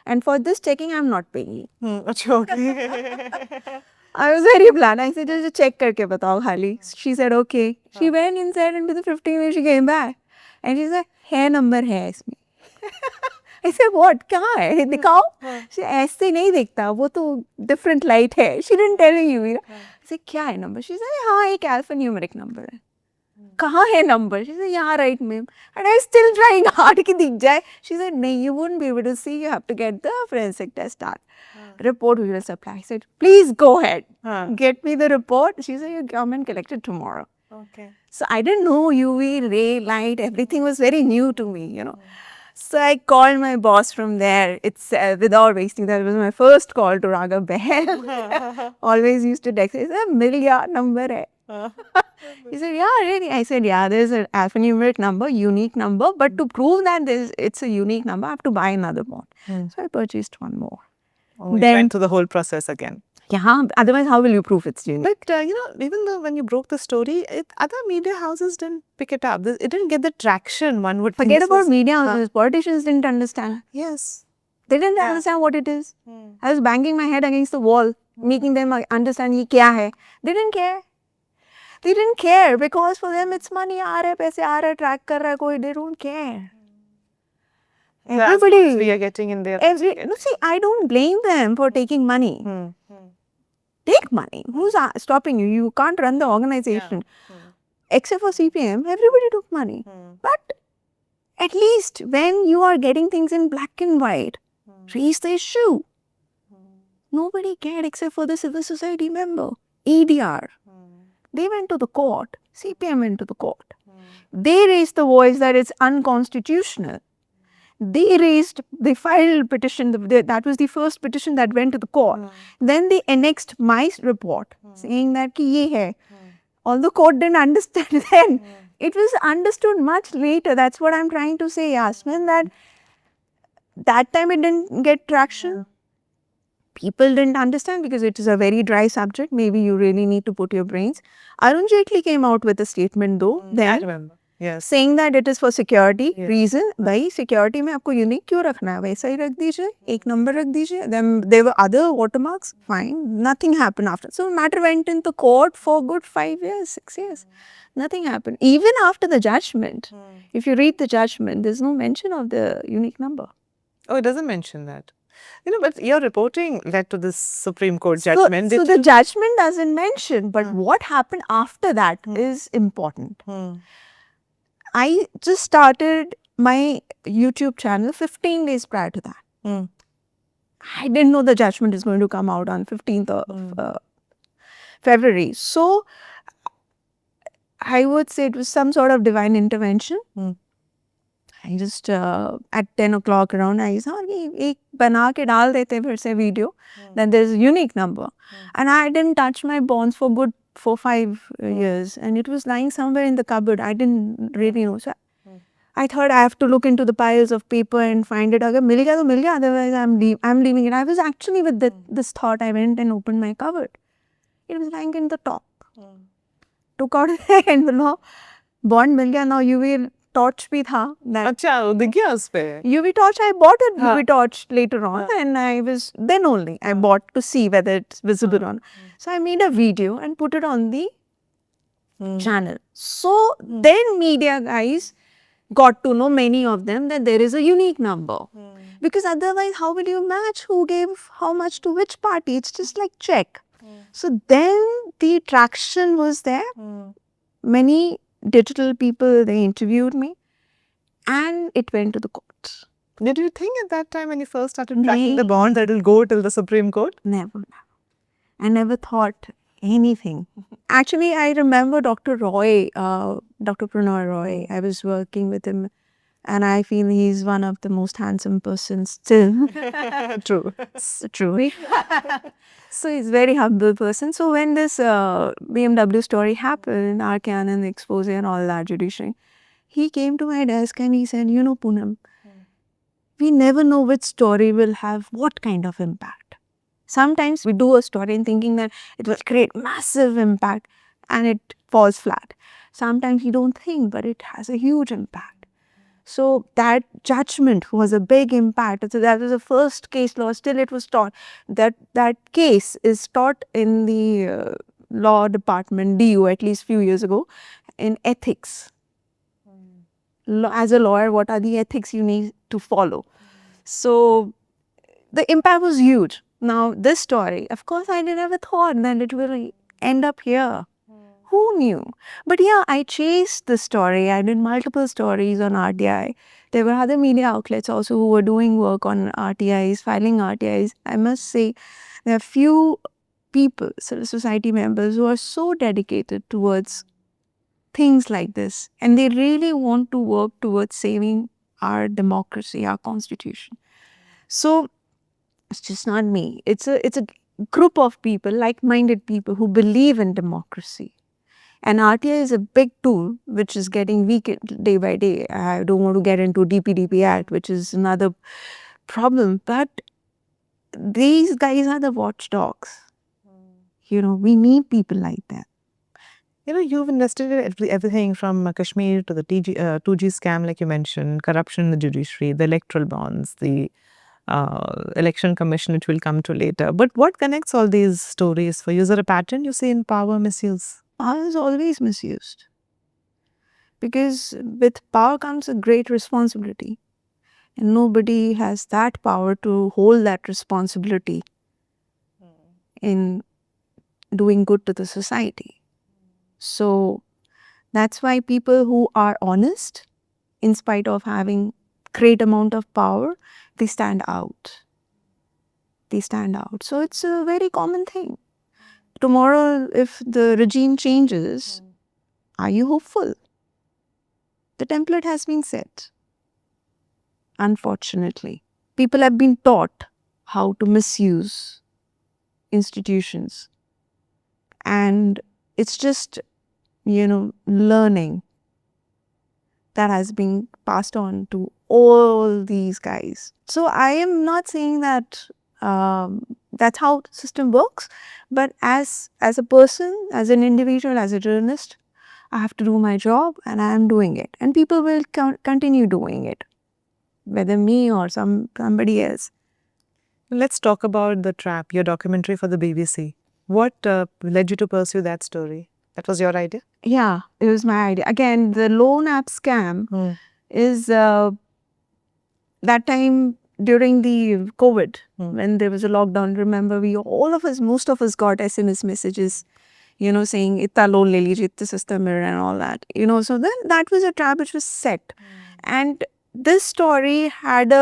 And for this checking, I'm not paying you. Okay. I was very blunt. I said, just check karke batao khali. She said, okay. She went inside and within 15 minutes she came back. And she said, hair number hai isme. I said, what? कहाँ है? दिखाओ. She ऐसे नहीं दिखता. वो तो different light है. She didn't tell me. I said, क्या है number? She said, हाँ एक alphanumeric number है. कहाँ है number? She said, यहाँ right में. And I was still trying hard कि दिख जाए. She said, नहीं, you wouldn't be able to see. You have to get the forensic test done. Report we will supply. I said, please go ahead. Get me the report. She said, your government collected tomorrow. Okay. So I didn't know UV, ray, light. Everything was very new to me, So I called my boss from there. It's without wasting that. It was my first call to Raghav Behl. Always used to text. He said, "Mil gaya number hai." He said, "Yeah, really." I said, "Yeah, there's an alphanumeric number, unique number. But to prove that it's a unique number, I have to buy another bond." So I purchased one more. Oh, then went through the whole process again. Yeah, otherwise how will you prove it's unique? But, even though when you broke the story, other media houses didn't pick it up. It didn't get the traction one would Forget about media houses. Politicians didn't understand. Yes. They didn't understand what it is. I was banging my head against the wall, making them understand ye kya hai. They didn't care. They didn't care because for them it's money. aa raha hai, paise aa raha hai, track kar raha hai koi. They don't care. Everybody we are getting in there. See, I don't blame them for taking money. Take money. Who's stopping you? You can't run the organization. Except for CPM, everybody took money. But at least when you are getting things in black and white, raise the issue. Nobody cared except for the civil society member, ADR. They went to the court. CPM went to the court. They raised the voice that it's unconstitutional. They filed petition, that was the first petition that went to the court. Then they annexed my report saying that ki ye hai. Although court didn't understand then, it was understood much later. That's what I'm trying to say, Yasmin, that time it didn't get traction. People didn't understand because it is a very dry subject. Maybe you really need to put your brains. Arun Jaitley came out with a statement though, then, I remember. Yes. saying that it is for security reason. Bhai, security में आपको unique क्यों रखना है? वैसा ही रख दीजिए, एक number रख दीजिए. Then there were other watermarks. Fine, nothing happened after. So matter went into court for good 5 years, 6 years. Nothing happened. Even after the judgment, if you read the judgment, there's no mention of the unique number. Oh, it doesn't mention that. But your reporting led to this Supreme Court judgment. So the judgment doesn't mention, but what happened after that is important. I just started my YouTube channel 15 days prior to that. I didn't know the judgment is going to come out on 15th of February. So I would say it was some sort of divine intervention. I just at 10 o'clock around I saw ek bana ke dal dete phir se video. Then there's a unique number. And I didn't touch my bonds for good 4-5 years. And it was lying somewhere in the cupboard. I didn't really know. So I thought I have to look into the piles of paper and find it. Agar mil gaya to mil gaya, otherwise I'm leaving it. I was actually with this thought. I went and opened my cupboard. It was lying in the top. Took out the envelope. Bond mil gaya. Now UV torch bhi tha. अच्छा, दिख गया उस पे. UV torch, I bought a UV torch later on and then only I bought to see whether it's visible or not. So I made a video and put it on the channel. So then media guys got to know, many of them, that there is a unique number. Because otherwise how will you match who gave how much to which party? It's just like check. So then the traction was there. Many digital people, they interviewed me and it went to the court. Did you think at that time when you first started tracking the bond that it will go till the Supreme Court? Never. I never thought anything. Actually, I remember Dr. Roy, Dr. Prannoy Roy. I was working with him and I feel he's one of the most handsome persons still. True. True. So he's a very humble person. So when this BMW story happened, R.K. Anand expose and all that judiciary, he came to my desk and he said, Poonam, we never know which story will have what kind of impact. Sometimes we do a story and thinking that it will create massive impact and it falls flat. Sometimes you don't think, but it has a huge impact. So that judgment was a big impact. So that was the first case law. Still it was taught. That case is taught in the law department, DU, at least few years ago, in ethics. As a lawyer, what are the ethics you need to follow? So the impact was huge. Now this story, of course I never thought that it will end up here. Who knew? But yeah, I chased the story. I did multiple stories on RTI. There were other media outlets also who were doing work on RTIs, filing RTIs. I must say, there are few people, civil society members, who are so dedicated towards things like this. And they really want to work towards saving our democracy, our constitution. So, it's just not me. It's a group of people, like-minded people who believe in democracy. And RTI is a big tool which is getting weak day by day. I don't want to get into DPDP Act, which is another problem. But these guys are the watchdogs. We need people like that. You've investigated everything from Kashmir to the 2G scam, like you mentioned, corruption in the judiciary, the electoral bonds, the election commission, which we'll come to later. But what connects all these stories for you? Is there a pattern you see in power misuse? Power is always misused. Because with power comes a great responsibility. And nobody has that power to hold that responsibility in doing good to the society. So that's why people who are honest, in spite of having great amount of power, they stand out. They stand out. So it's a very common thing. Tomorrow, if the regime changes, are you hopeful? The template has been set. Unfortunately, people have been taught how to misuse institutions, and it's just, learning that has been passed on to all these guys. So I am not saying that that's how the system works, but as a person, as an individual, as a journalist, I have to do my job, and I am doing it, and people will continue doing it, whether me or somebody else. Let's talk about The Trap, your documentary for the BBC. What led you to pursue that story? That was your idea? Yeah, it was my idea. Again, the loan app scam is that time during the COVID, when there was a lockdown. Remember, most of us got SMS messages, saying "Itta loan le lijiye, itte sasta mil raha" and all that. So then that was a trap which was set, and this story had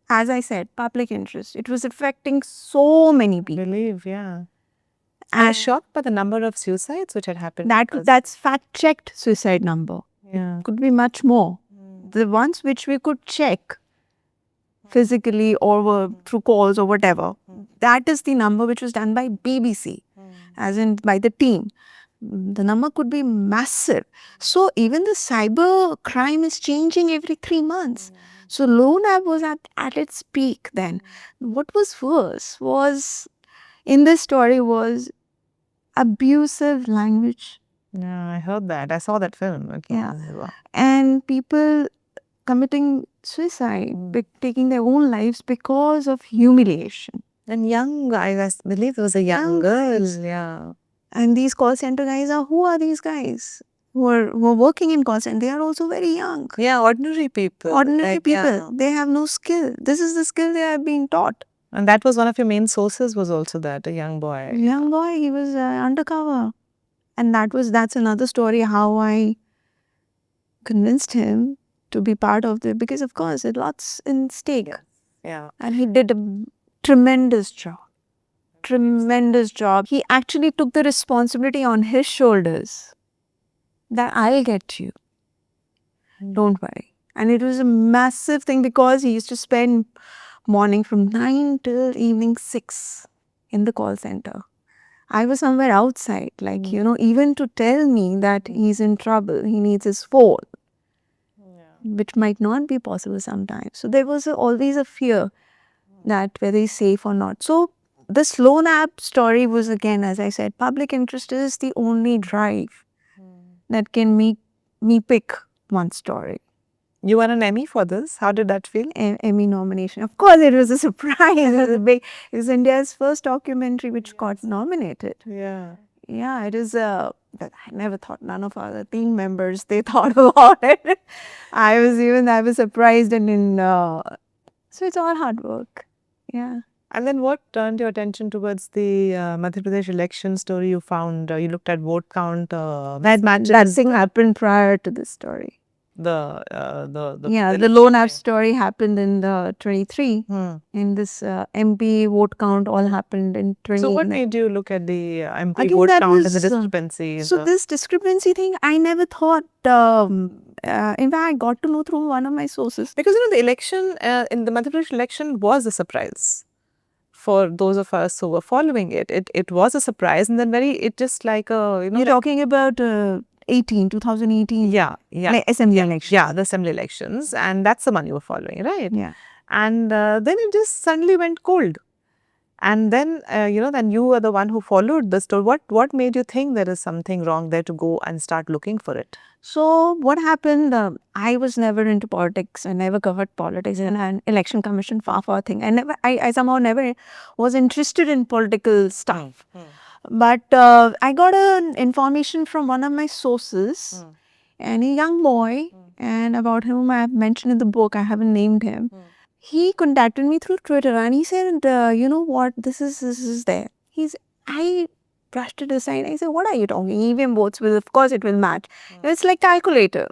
as I said, public interest. It was affecting so many people. Believe, yeah. I was shocked by the number of suicides which had happened. That's fact-checked suicide number. Yeah. Could be much more. The ones which we could check physically or were through calls or whatever, that is the number which was done by BBC, as in by the team. The number could be massive. So even the cyber crime is changing every 3 months. So loan app was at its peak then. What was worse was, in this story, was abusive language. Yeah, I heard that. I saw that film. Okay. Yeah. And people committing suicide, taking their own lives because of humiliation. And young guys, I believe there was a young girl. Yeah. And these call center guys who are these guys? Who are working in call center? They are also very young. Yeah, ordinary people. Ordinary people. Yeah. They have no skill. This is the skill they are being taught. And that was one of your main sources, was also that, a young boy. Young boy, he was undercover. And that's another story, how I convinced him to be part of it, because of course it's lots in stake. Yes. Yeah. And he did a tremendous job. Tremendous job. He actually took the responsibility on his shoulders that I'll get you. Don't worry. And it was a massive thing because he used to spend morning from 9 till evening 6 in the call center. I was somewhere outside, like, even to tell me that he's in trouble, he needs his phone, which might not be possible sometimes. So there was always a fear that whether he's safe or not. So this loan app story was, again, as I said, public interest is the only drive that can make me pick one story. You won an Emmy for this. How did that feel? Emmy nomination. Of course, it was a surprise. It was India's first documentary which got nominated. Yeah. Yeah, it is. I never thought, none of our team members, they thought about it. I was surprised, and so it's all hard work. Yeah. And then what turned your attention towards the Madhya Pradesh election story you found? You looked at vote count. That thing happened prior to this story. The loan app story happened in the 23. In this MP vote count all happened in 20. So what made you look at the MP vote count as a discrepancy? So this discrepancy thing, I never thought. In fact, I got to know through one of my sources. Because the election in the Madhya Pradesh election was a surprise for those of us who were following it. It was a surprise, and then it just like a You're talking about 2018. Yeah. Like assembly elections. Yeah, the assembly elections, and that's the one you were following, right? Yeah. And then it just suddenly went cold. And then, then you were the one who followed the story. What made you think there is something wrong there to go and start looking for it? So what happened, I was never into politics. I never covered politics and an election commission, far thing. I somehow never was interested in political stuff. But I got an information from one of my sources, and a young boy, and about whom I have mentioned in the book, I haven't named him. He contacted me through Twitter, and he said, you know what, this is there. I brushed it aside. I said, what are you talking? EVM votes will, of course, it will match. It's like calculator.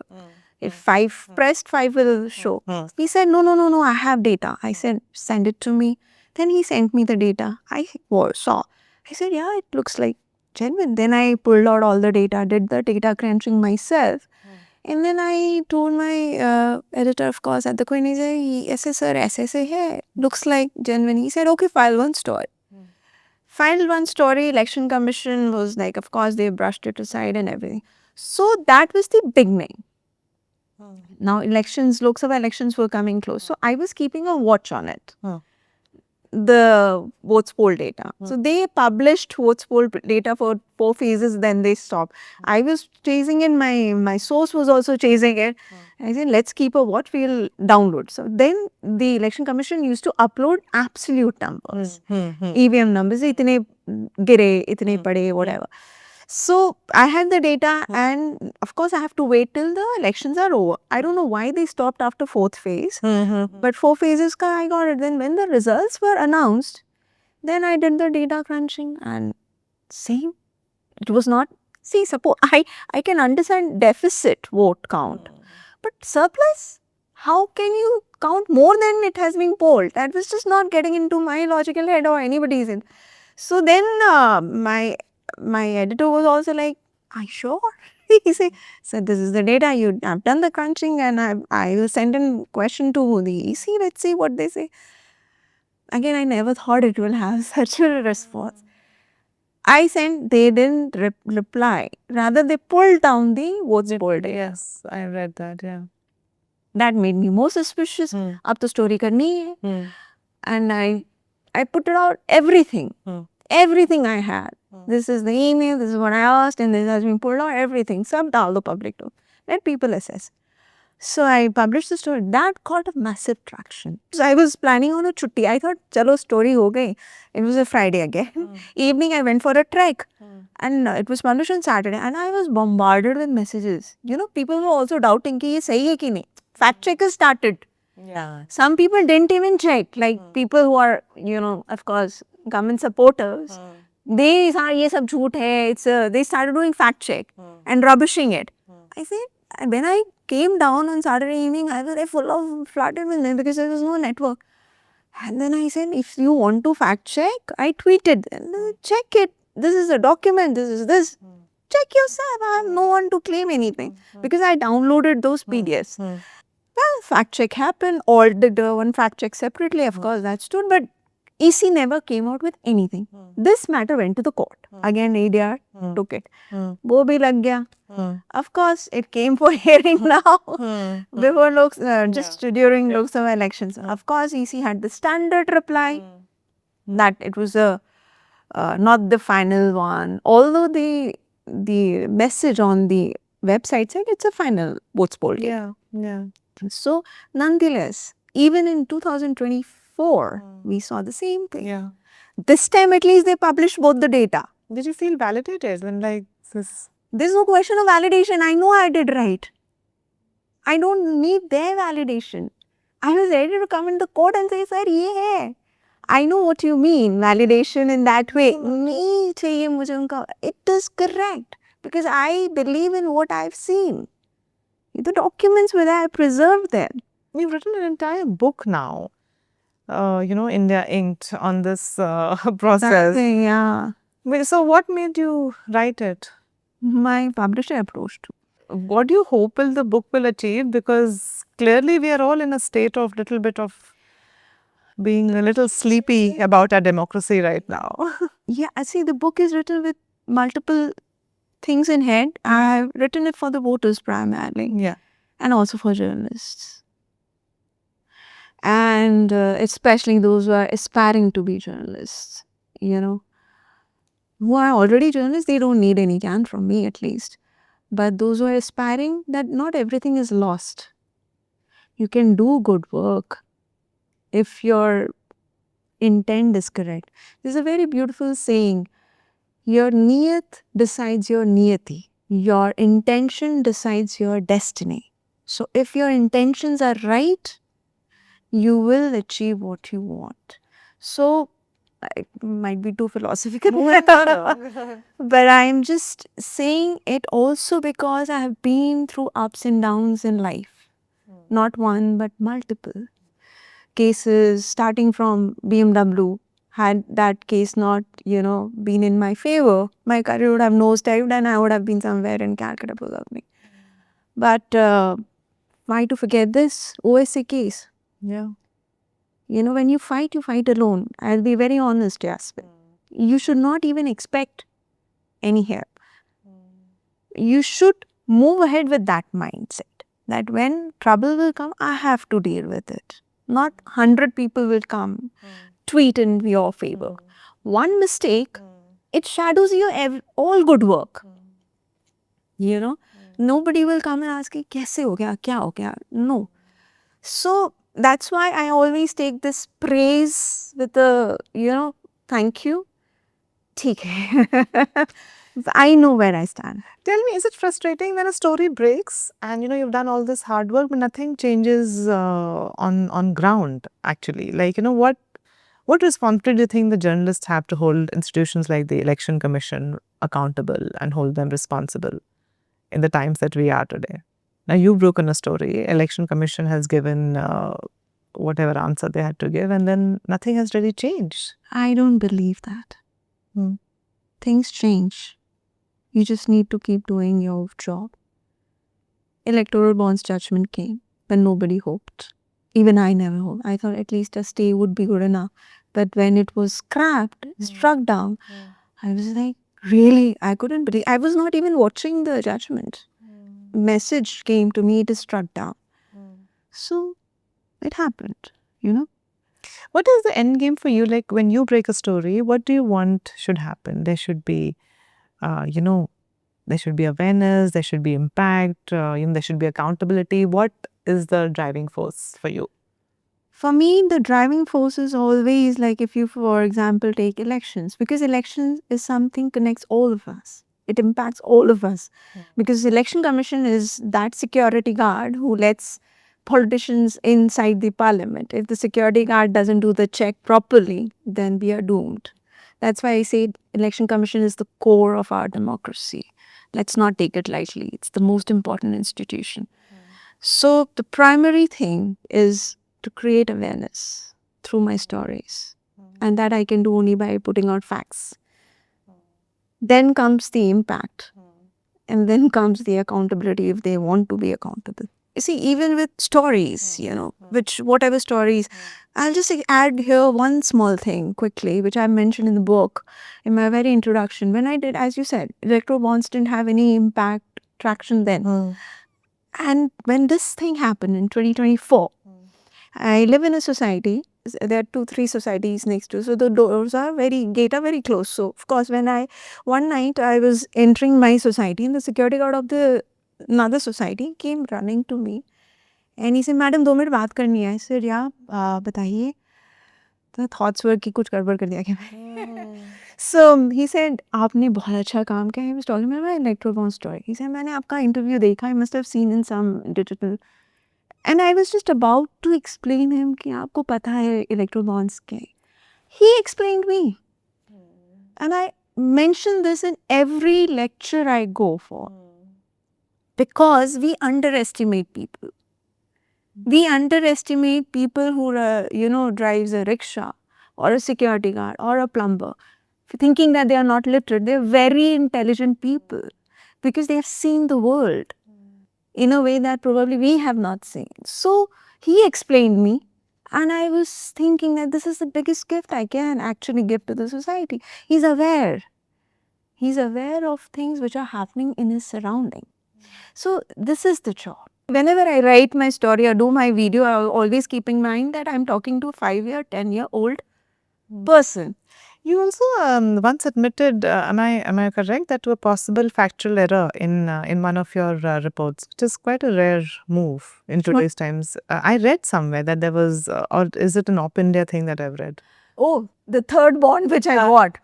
If 5 pressed, 5 will show. He said, no, I have data. I said, send it to me. Then he sent me the data. I saw. I said, yeah, it looks like genuine. Then I pulled out all the data, did the data crunching myself. And then I told my editor, of course, at the Queen, he said, yes, sir, ऐसे है. Looks like genuine. He said, okay, file one story. Filed one story, Election Commission was like, of course, they brushed it aside and everything. So that was the beginning. Now elections, Lok Sabha elections were coming close. So I was keeping a watch on it. The votes poll data. So they published votes poll data for 4 phases, then they stopped. I was chasing it, my source was also chasing it. I said, let's keep a watch, we'll download. So then the Election Commission used to upload absolute numbers. EVM numbers, itne gire, itne pade, whatever. So I had the data, and of course I have to wait till the elections are over. I don't know why they stopped after 4th phase, but 4 phases ka I got it. Then when the results were announced, then I did the data crunching, and same. It was not, see, suppose I can understand deficit vote count, but surplus, how can you count more than it has been polled? That was just not getting into my logical head or anybody's in. So then my editor was also like, are you sure? He said, this is the data, I've done the crunching, and I will send in question to the EC, let's see what they say. Again, I never thought it will have such a response. I sent, they didn't reply. Rather, they pulled down the votes poll data. Yes, I read that, yeah. That made me more suspicious. Ab to story karni hai. And I put it out everything. Everything I had. This is the email, this is what I asked, and this has been pulled out, everything. Sab dal do public to. Let people assess. So I published the story. That got a massive traction. So I was planning on a chutti. I thought, chalo, story ho gayi. It was a Friday again. Evening, I went for a trek. And it was published on Saturday. And I was bombarded with messages. You know, people were also doubting ki ye sahi hai ki nahi. Fact checkers started. Yeah. Some people didn't even check. Like people who are, you know, of course, government supporters. They said, ye sab jhoot hai. They started doing fact check and rubbishing it. I said, when I came down on Saturday evening, I was flooded with them because there was no network. And then I said, if you want to fact check, I tweeted, check it. This is a document, this is this. Check yourself. I have no one to claim anything because I downloaded those PDFs. Well, fact check happened. All did one fact check separately, of course, that's true. But EC never came out with anything. This matter went to the court. Again, ADR took it. Wo bhi lag gaya. Of course, it came for hearing now. Before just during Lok Sabha elections. Of course, EC had the standard reply that it was not the final one. Although the message on the website said it's a final votes poll. Yeah, yeah. So, nonetheless, even in 2024, we saw the same thing. Yeah. This time, at least, they published both the data. Did you feel validated when like this? There's no question of validation. I know I did right. I don't need their validation. I was ready to come in the court and say, sir, ye hai. I know what you mean, validation in that way. Nahi chahiye mujhe unka. It is correct because I believe in what I've seen. The documents were there, I preserved them. You've written an entire book now, you know, India Inked, on this process. Yeah. So what made you write it? My publisher approached. What do you hope the book will achieve? Because clearly we are all in a state of little bit of being a little sleepy about our democracy right now. Yeah, I see the book is written with multiple things in head. I've written it for the voters primarily. Yeah. And also for journalists. And especially those who are aspiring to be journalists, you know, who are already journalists, they don't need any can from me at least. But those who are aspiring, that not everything is lost. You can do good work if your intent is correct. There's a very beautiful saying, Your niyat decides your niyati. Your intention decides your destiny. So if your intentions are right, you will achieve what you want. So I might be too philosophical, but I'm just saying it also because I have been through ups and downs in life. Not one, but multiple cases, starting from BMW. Had that case not, been in my favor, my career would have nosedived and I would have been somewhere in Calcutta probably. But why to forget this OSA case? Yeah. When you fight alone. I'll be very honest, Yasmin. You should not even expect any help. You should move ahead with that mindset that when trouble will come, I have to deal with it. Not 100 people will come, tweet in your favor. One mistake, it shadows your all good work. Nobody will come and ask you, kaise ho gaya, kya ho gaya? No. So that's why I always take this praise with a, thank you. ठीक है. I know where I stand. Tell me, is it frustrating when a story breaks and you've done all this hard work but nothing changes on ground actually? Like, what responsibility do you think the journalists have to hold institutions like the Election Commission accountable and hold them responsible in the times that we are today? Now, you've broken a story. Election Commission has given whatever answer they had to give, and then nothing has really changed. I don't believe that. Things change. You just need to keep doing your job. Electoral bonds judgment came when nobody hoped. Even I never hoped. I thought at least a stay would be good enough. But when it was scrapped, struck down, I was like, really? I couldn't believe. I was not even watching the judgment. Message came to me, it is struck down. So it happened, What is the end game for you? Like when you break a story, what do you want should happen? There should be, there should be awareness, there should be impact, there should be accountability. What is the driving force for you? For me, the driving force is always like if you, for example, take elections, because elections is something connects all of us. It impacts all of us because election commission is that security guard who lets politicians inside the parliament. If the security guard doesn't do the check properly, then we are doomed. That's why I say election commission is the core of our democracy. Let's not take it lightly. It's the most important institution. So the primary thing is to create awareness through my stories. And that I can do only by putting out facts. Then comes the impact. And then comes the accountability if they want to be accountable. You see, even with stories, whatever stories, I'll just add here one small thing quickly, which I mentioned in the book, in my very introduction. When I did, as you said, electoral bonds didn't have any impact, traction then. And when this thing happened in 2024, I live in a society. There are 2-3 societies next to, so the doors are gate are very close. So of course, one night I was entering my society, and the security guard of another society came running to me, and he said, "Madam, 2 minute बात करनी है." I said, "Yeah, बताइए." The thoughts were कि कुछ गड़बड़ कर दिया क्या? So he said, "आपने बहुत अच्छा काम किया." He was talking about my electoral bond story. He said, "मैंने आपका interview देखा. I must have seen in some digital." And I was just about to explain him कि आपको पता है electoral bonds क्या. He explained me. And I mention this in every lecture I go for. Because we underestimate people. We underestimate people who, drives a rickshaw or a security guard or a plumber, thinking that they are not literate. They are very intelligent people because they have seen the world in a way that probably we have not seen. So he explained me, and I was thinking that this is the biggest gift I can actually give to the society. He's aware. He's aware of things which are happening in his surrounding. So this is the job. Whenever I write my story or do my video, I always keep in mind that I'm talking to a 5-year, 10-year-old person. You also once admitted, am I correct, that to a possible factual error in one of your reports, which is quite a rare move in today's times. I read somewhere that there was, or is it an Op India thing that I've read? Oh, the third bond which I got.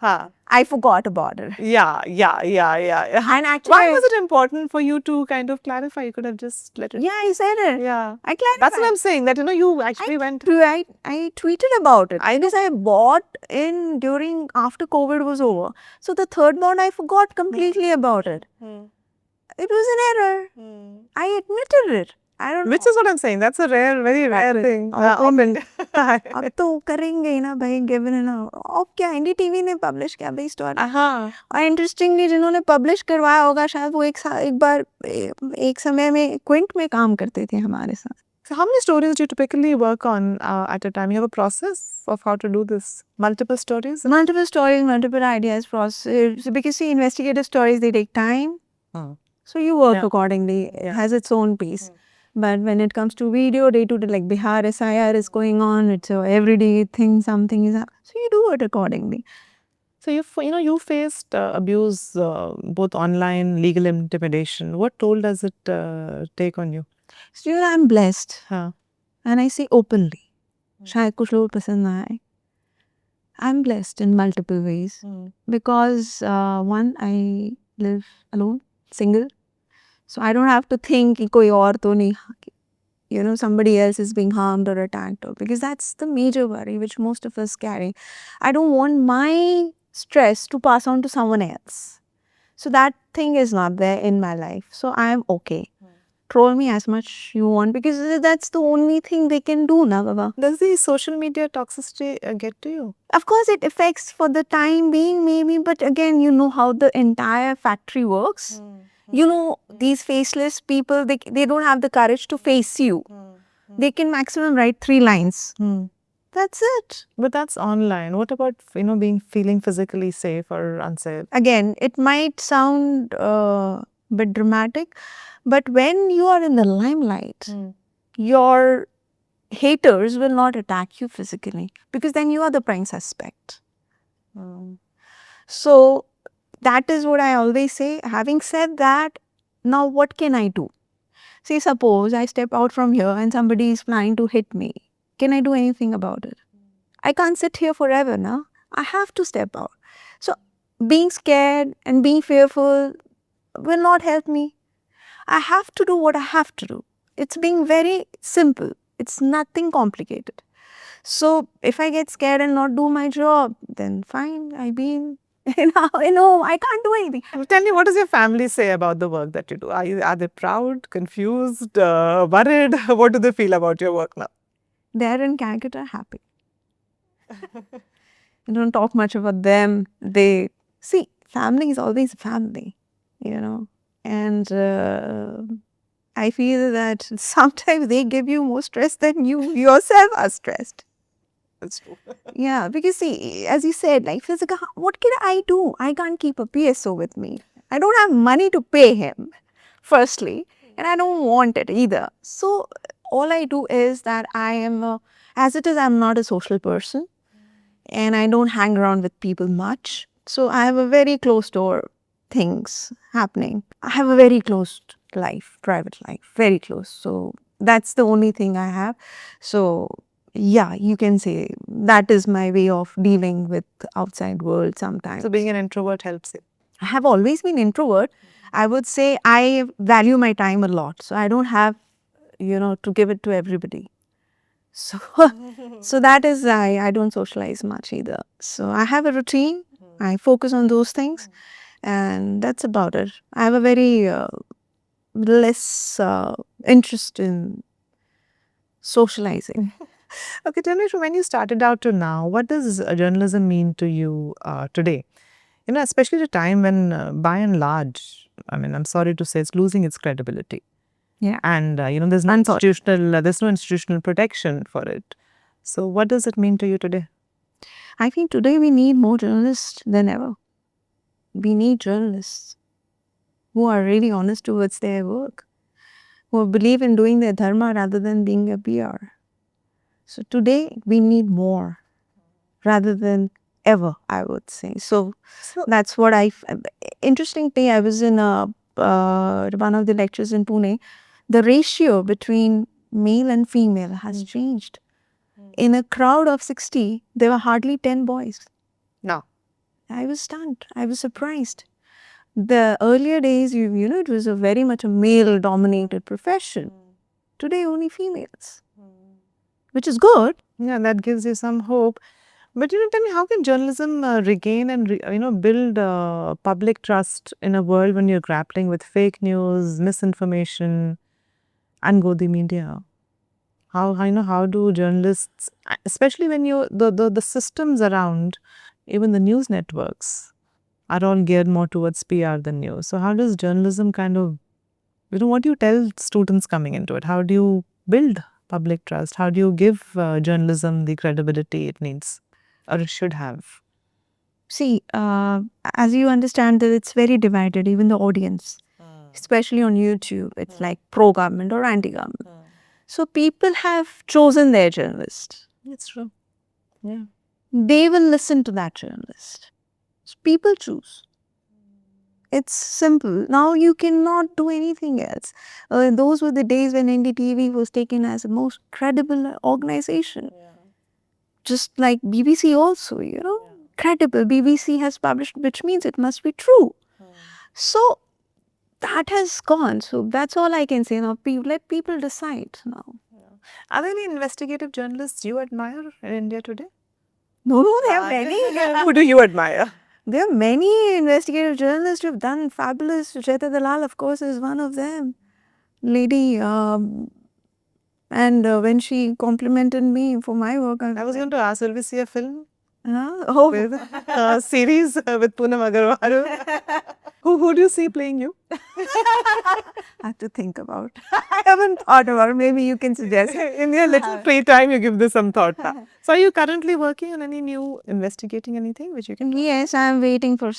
I forgot about it. Yeah. And actually, Why was it important for you to kind of clarify? You could have just let it. Yeah, I said it. Yeah. I clarified. That's what I'm saying. That you actually went. I tweeted about it. Because I bought in during after COVID was over. So the third bond I forgot completely about it. It was an error. I admitted it. I don't Which know. is what I'm saying. That's a very rare thing. अब तो करेंगे ही ना भाई given है ना अब क्या NDTV ने पब्लिश किया भाई स्टोरी और इंटरेस्टिंगली जिन्होंने पब्लिश करवाया होगा शायद वो एक बार एक समय में क्विंट में काम करते थे हमारे साथ. So how many stories do you typically work on at a time? You have a process of how to do this? Multiple stories? Multiple stories, multiple ideas, process. Because see, investigative stories, they take time. So you work accordingly. It has its own pace. But when it comes to video, day-to-day, like Bihar SIR is going on, it's a everyday thing, something is happening. So you do it accordingly. So you faced abuse, both online, legal intimidation. What toll does it take on you? So I'm blessed. And I say openly. शायद कुछ लोग पसंद ना आए. I'm blessed in multiple ways. Because one, I live alone, single. So I don't have to think कि कोई और तो नहीं, somebody else is being harmed or attacked. Because that's the major worry which most of us carry. I don't want my stress to pass on to someone else. So that thing is not there in my life. So I'm okay. Troll me as much you want because that's the only thing they can do now, Baba. Does the social media toxicity get to you? Of course, it affects for the time being, maybe. But again, you know how the entire factory works. These faceless people, they don't have the courage to face you. They can maximum write 3 lines. That's it. But that's online. What about, feeling physically safe or unsafe? Again, it might sound a bit dramatic, but when you are in the limelight, your haters will not attack you physically because then you are the prime suspect. So that is what I always say. Having said that, now what can I do? See, suppose I step out from here and somebody is planning to hit me. Can I do anything about it? I can't sit here forever now. I have to step out. So being scared and being fearful will not help me. I have to do what I have to do. It's being very simple. It's nothing complicated. So if I get scared and not do my job, then fine, I can't do anything. Tell me, what does your family say about the work that you do? Are they proud, confused, worried? What do they feel about your work now? They're in Calcutta happy. I don't talk much about them. Family is always family, and I feel that sometimes they give you more stress than you yourself are stressed. That's true. Yeah, because see, as you said, life is what can I do? I can't keep a PSO with me. I don't have money to pay him, firstly, and I don't want it either. So all I do is that I am, as it is, I'm not a social person, and I don't hang around with people much. So I have a very closed door things happening. I have a very closed life, private life, very close. So that's the only thing I have. So yeah, you can say that is my way of dealing with the outside world sometimes. So being an introvert helps you. I have always been introvert. I would say I value my time a lot. So I don't have, to give it to everybody. So, so that is I don't socialize much either. So I have a routine. I focus on those things. And that's about it. I have a very less interest in socializing. Okay, tell me, from when you started out to now, what does journalism mean to you today? Especially at a time when, by and large, I'm sorry to say, it's losing its credibility. Yeah. And, there's no institutional protection for it. So what does it mean to you today? I think today we need more journalists than ever. We need journalists who are really honest towards their work, who believe in doing their dharma rather than being a PR. So today we need more rather than ever, I would say. So that's what interesting thing, I was in one of the lectures in Pune. The ratio between male and female has changed. In a crowd of 60, there were hardly 10 boys. No. I was stunned. I was surprised. The earlier days, you know, it was a very much a male-dominated profession. Today, only females, which is good. Yeah, that gives you some hope. But you know, tell me, how can journalism regain and build public trust in a world when you're grappling with fake news, misinformation, and Godi media? How do journalists, especially when the systems around, even the news networks, are all geared more towards PR than news. So how does journalism kind of, what do you tell students coming into it? How do you build public trust? How do you give journalism the credibility it needs or it should have? See, as you understand that it's very divided, even the audience, especially on YouTube, it's like pro-government or anti-government. So people have chosen their journalist. It's true. Yeah. They will listen to that journalist. So people choose. It's simple. Now you cannot do anything else. Those were the days when NDTV was taken as the most credible organization. Just like BBC also, you know, credible. BBC has published, which means it must be true. So that has gone. So that's all I can say now. Let people decide now. Are there any investigative journalists you admire in India today? No, there are many. Who do you admire? There are many investigative journalists who have done fabulous. Shweta Dalal, of course, is one of them. Lady, and when she complimented me for my work, I was going to ask, will we see a film? Oh, Series with Poonam Agarwal. Who do you see playing you? I have to think about. I haven't thought about it. Maybe you can suggest. In your little free time, you give this some thought. So, are you currently working on any new, investigating anything which you can? Yes, I am waiting for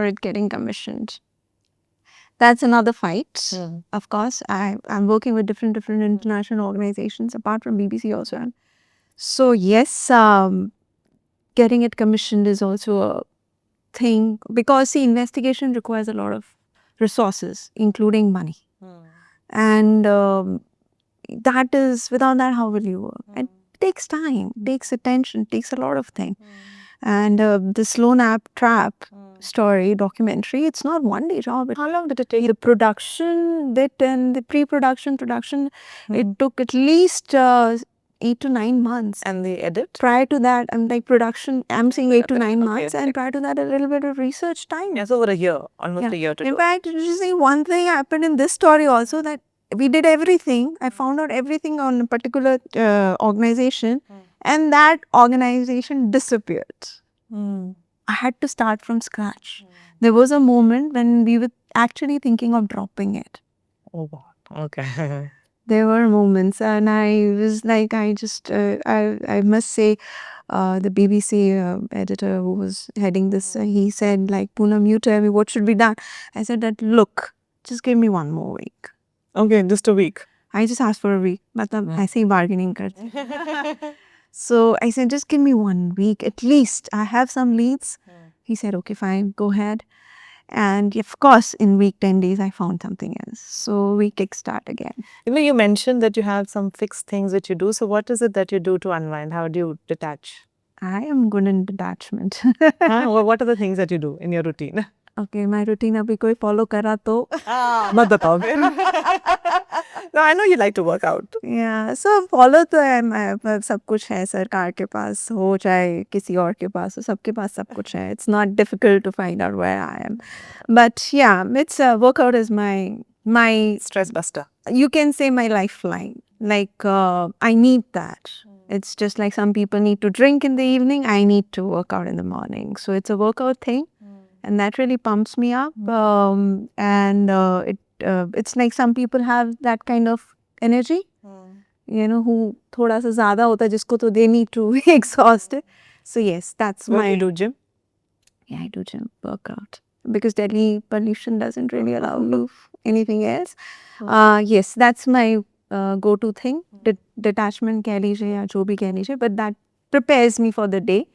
it getting commissioned. That's another fight. Of course, I'm working with different international organizations apart from BBC also. So yes, getting it commissioned is also a thing because see, investigation requires a lot of resources, including money, and that is without that, how will you work? It takes time, takes attention, takes a lot of things. And the Sloan App Trap story documentary, it's not one day job. How long did it take? The production bit and the pre-production, production, it took at least 8 to 9 months. And the edit? Prior to that, I'm like production, I'm saying 8 to 9 months, and prior to that, a little bit of research time. Yes, over a year, almost a year to do. In fact, you see, one thing happened in this story also, that we did everything. I found out everything on a particular organization, and that organization disappeared. I had to start from scratch. There was a moment when we were actually thinking of dropping it. Oh, wow. Okay. There were moments, and I was like, I must say, the BBC editor who was heading this, he said, like, Poonam, you tell me what should be done. I said that, look, just give me one more week. Okay, just a week. I just asked for a week. Matlab, I say bargaining karte. So I said, just give me 1 week. At least I have some leads. He said, okay, fine, go ahead. And of course, in week 10 days, I found something else. So we kickstart again. You mentioned that you have some fixed things that you do. So what is it that you do to unwind? How do you detach? I am good in detachment. Well, what are the things that you do in your routine? Okay, my routine abhi koi follow kara to. Mat batao. No, I know you like to work out. Yeah, so follow to hai, सब कुछ है सरकार के पास हो चाहे किसी और के पास हो, सबके पास सब कुछ है. It's not difficult to find out where I am. But yeah, it's workout is my Stress buster. You can say my lifeline. Like I need that. It's just like some people need to drink in the evening. I need to work out in the morning. So it's a workout thing, and that really pumps me up. It's like some people have that kind of energy. You know, who thoda sa zyada hota hai, jisko to they need to be exhausted. So yes, that's Well, my. you do gym? Yeah, I do gym workout because Delhi pollution doesn't really allow you anything else. Yes, that's my go-to thing. Detachment keh lijiye ya jo bhi keh lijiye, but that prepares me for the day.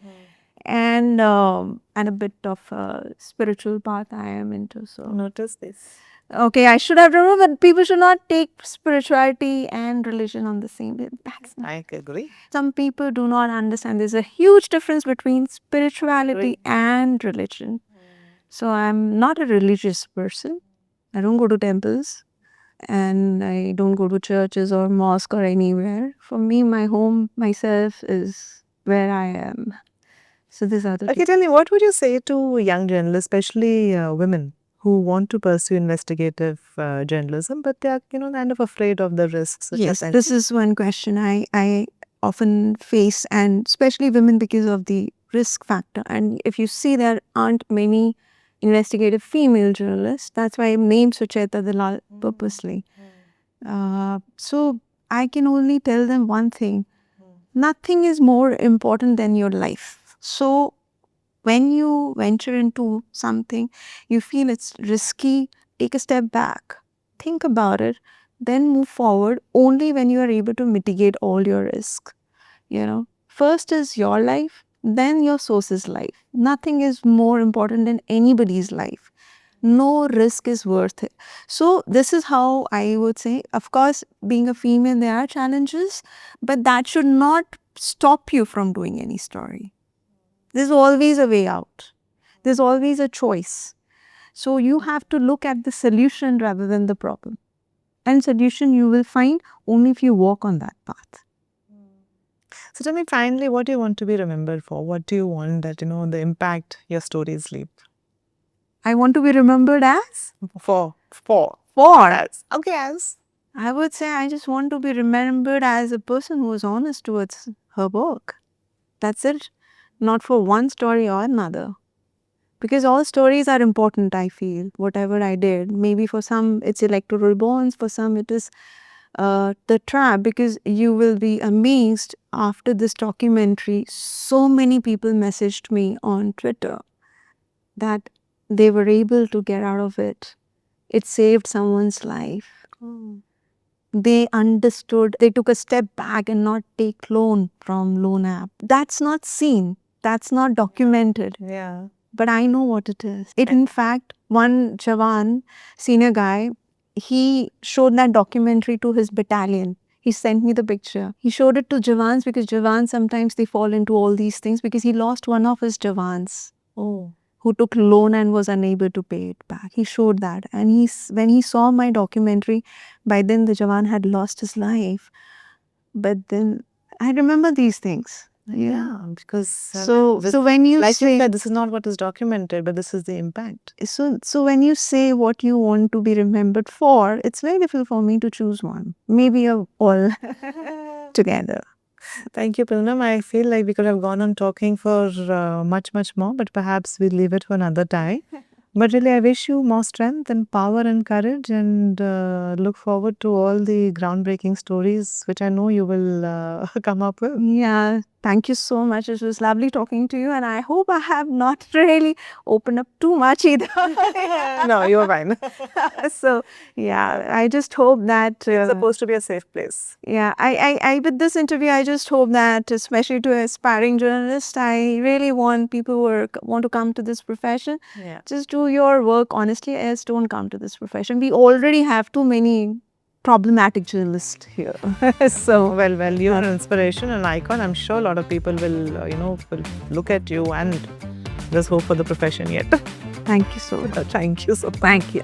and a bit of a spiritual path I am into. So Notice this. okay, I should have remembered that people should not take spirituality and religion on the same day. I agree. Some people do not understand. There's a huge difference between spirituality and religion. So I'm not a religious person. I don't go to temples and I don't go to churches or mosque or anywhere. For me, my home, myself is where I am. So these are the Okay, tell me, what would you say to young journalists, especially women who want to pursue investigative journalism, but they are, kind of afraid of the risks? Yes, this is one question I often face, and especially women because of the risk factor. And if you see, there aren't many investigative female journalists. That's why I named Sucheta Dalal purposely. So I can only tell them one thing. Nothing is more important than your life. So when you venture into something, you feel it's risky, take a step back, think about it, then move forward only when you are able to mitigate all your risks. First is your life, then your source's life. Nothing is more important than anybody's life. No risk is worth it. So this is how I would say, of course, being a female, there are challenges, but that should not stop you from doing any story. There's always a way out. There's always a choice. So you have to look at the solution rather than the problem. And solution you will find only if you walk on that path. So tell me, finally, what do you want to be remembered for? What do you want that, the impact your stories leave? I want to be remembered as? For. As. Okay, as. I would say I just want to be remembered as a person who was honest towards her work. That's it. Not for one story or another. Because all stories are important, I feel, whatever I did. Maybe for some it's electoral bonds, for some it is the trap, because you will be amazed after this documentary. So many people messaged me on Twitter that they were able to get out of it. It saved someone's life. They understood, they took a step back and not take loan from loan app. That's not seen. That's not documented. Yeah. But I know what it is. In fact, one Jawan, senior guy, he showed that documentary to his battalion. He sent me the picture. He showed it to Jawans because Jawans sometimes they fall into all these things, because he lost one of his Jawans. Oh. Who took loan and was unable to pay it back. He showed that. And when he saw my documentary, by then the Jawan had lost his life. But then I remember these things. Yeah, because so when you like say, you said, this is not what is documented, but this is the impact. So when you say what you want to be remembered for, it's very difficult for me to choose one. Maybe all together. Thank you, Poonam. I feel like we could have gone on talking for much more, but perhaps we'll leave it for another time. But really, I wish you more strength and power and courage, and look forward to all the groundbreaking stories, which I know you will come up with. Yeah, thank you so much. It was lovely talking to you, and I hope I have not really opened up too much either. No, you're fine. So, yeah, I just hope that... It's supposed to be a safe place. Yeah, I with this interview, I just hope that, especially to aspiring journalists, I really want people who want to come to this profession, just do your work honestly, else don't come to this profession. We already have too many problematic journalists here. So well, you're an inspiration, an icon. I'm sure a lot of people will, will look at you, and there's hope for the profession yet. Thank you so much. Thank you so much. Thank you.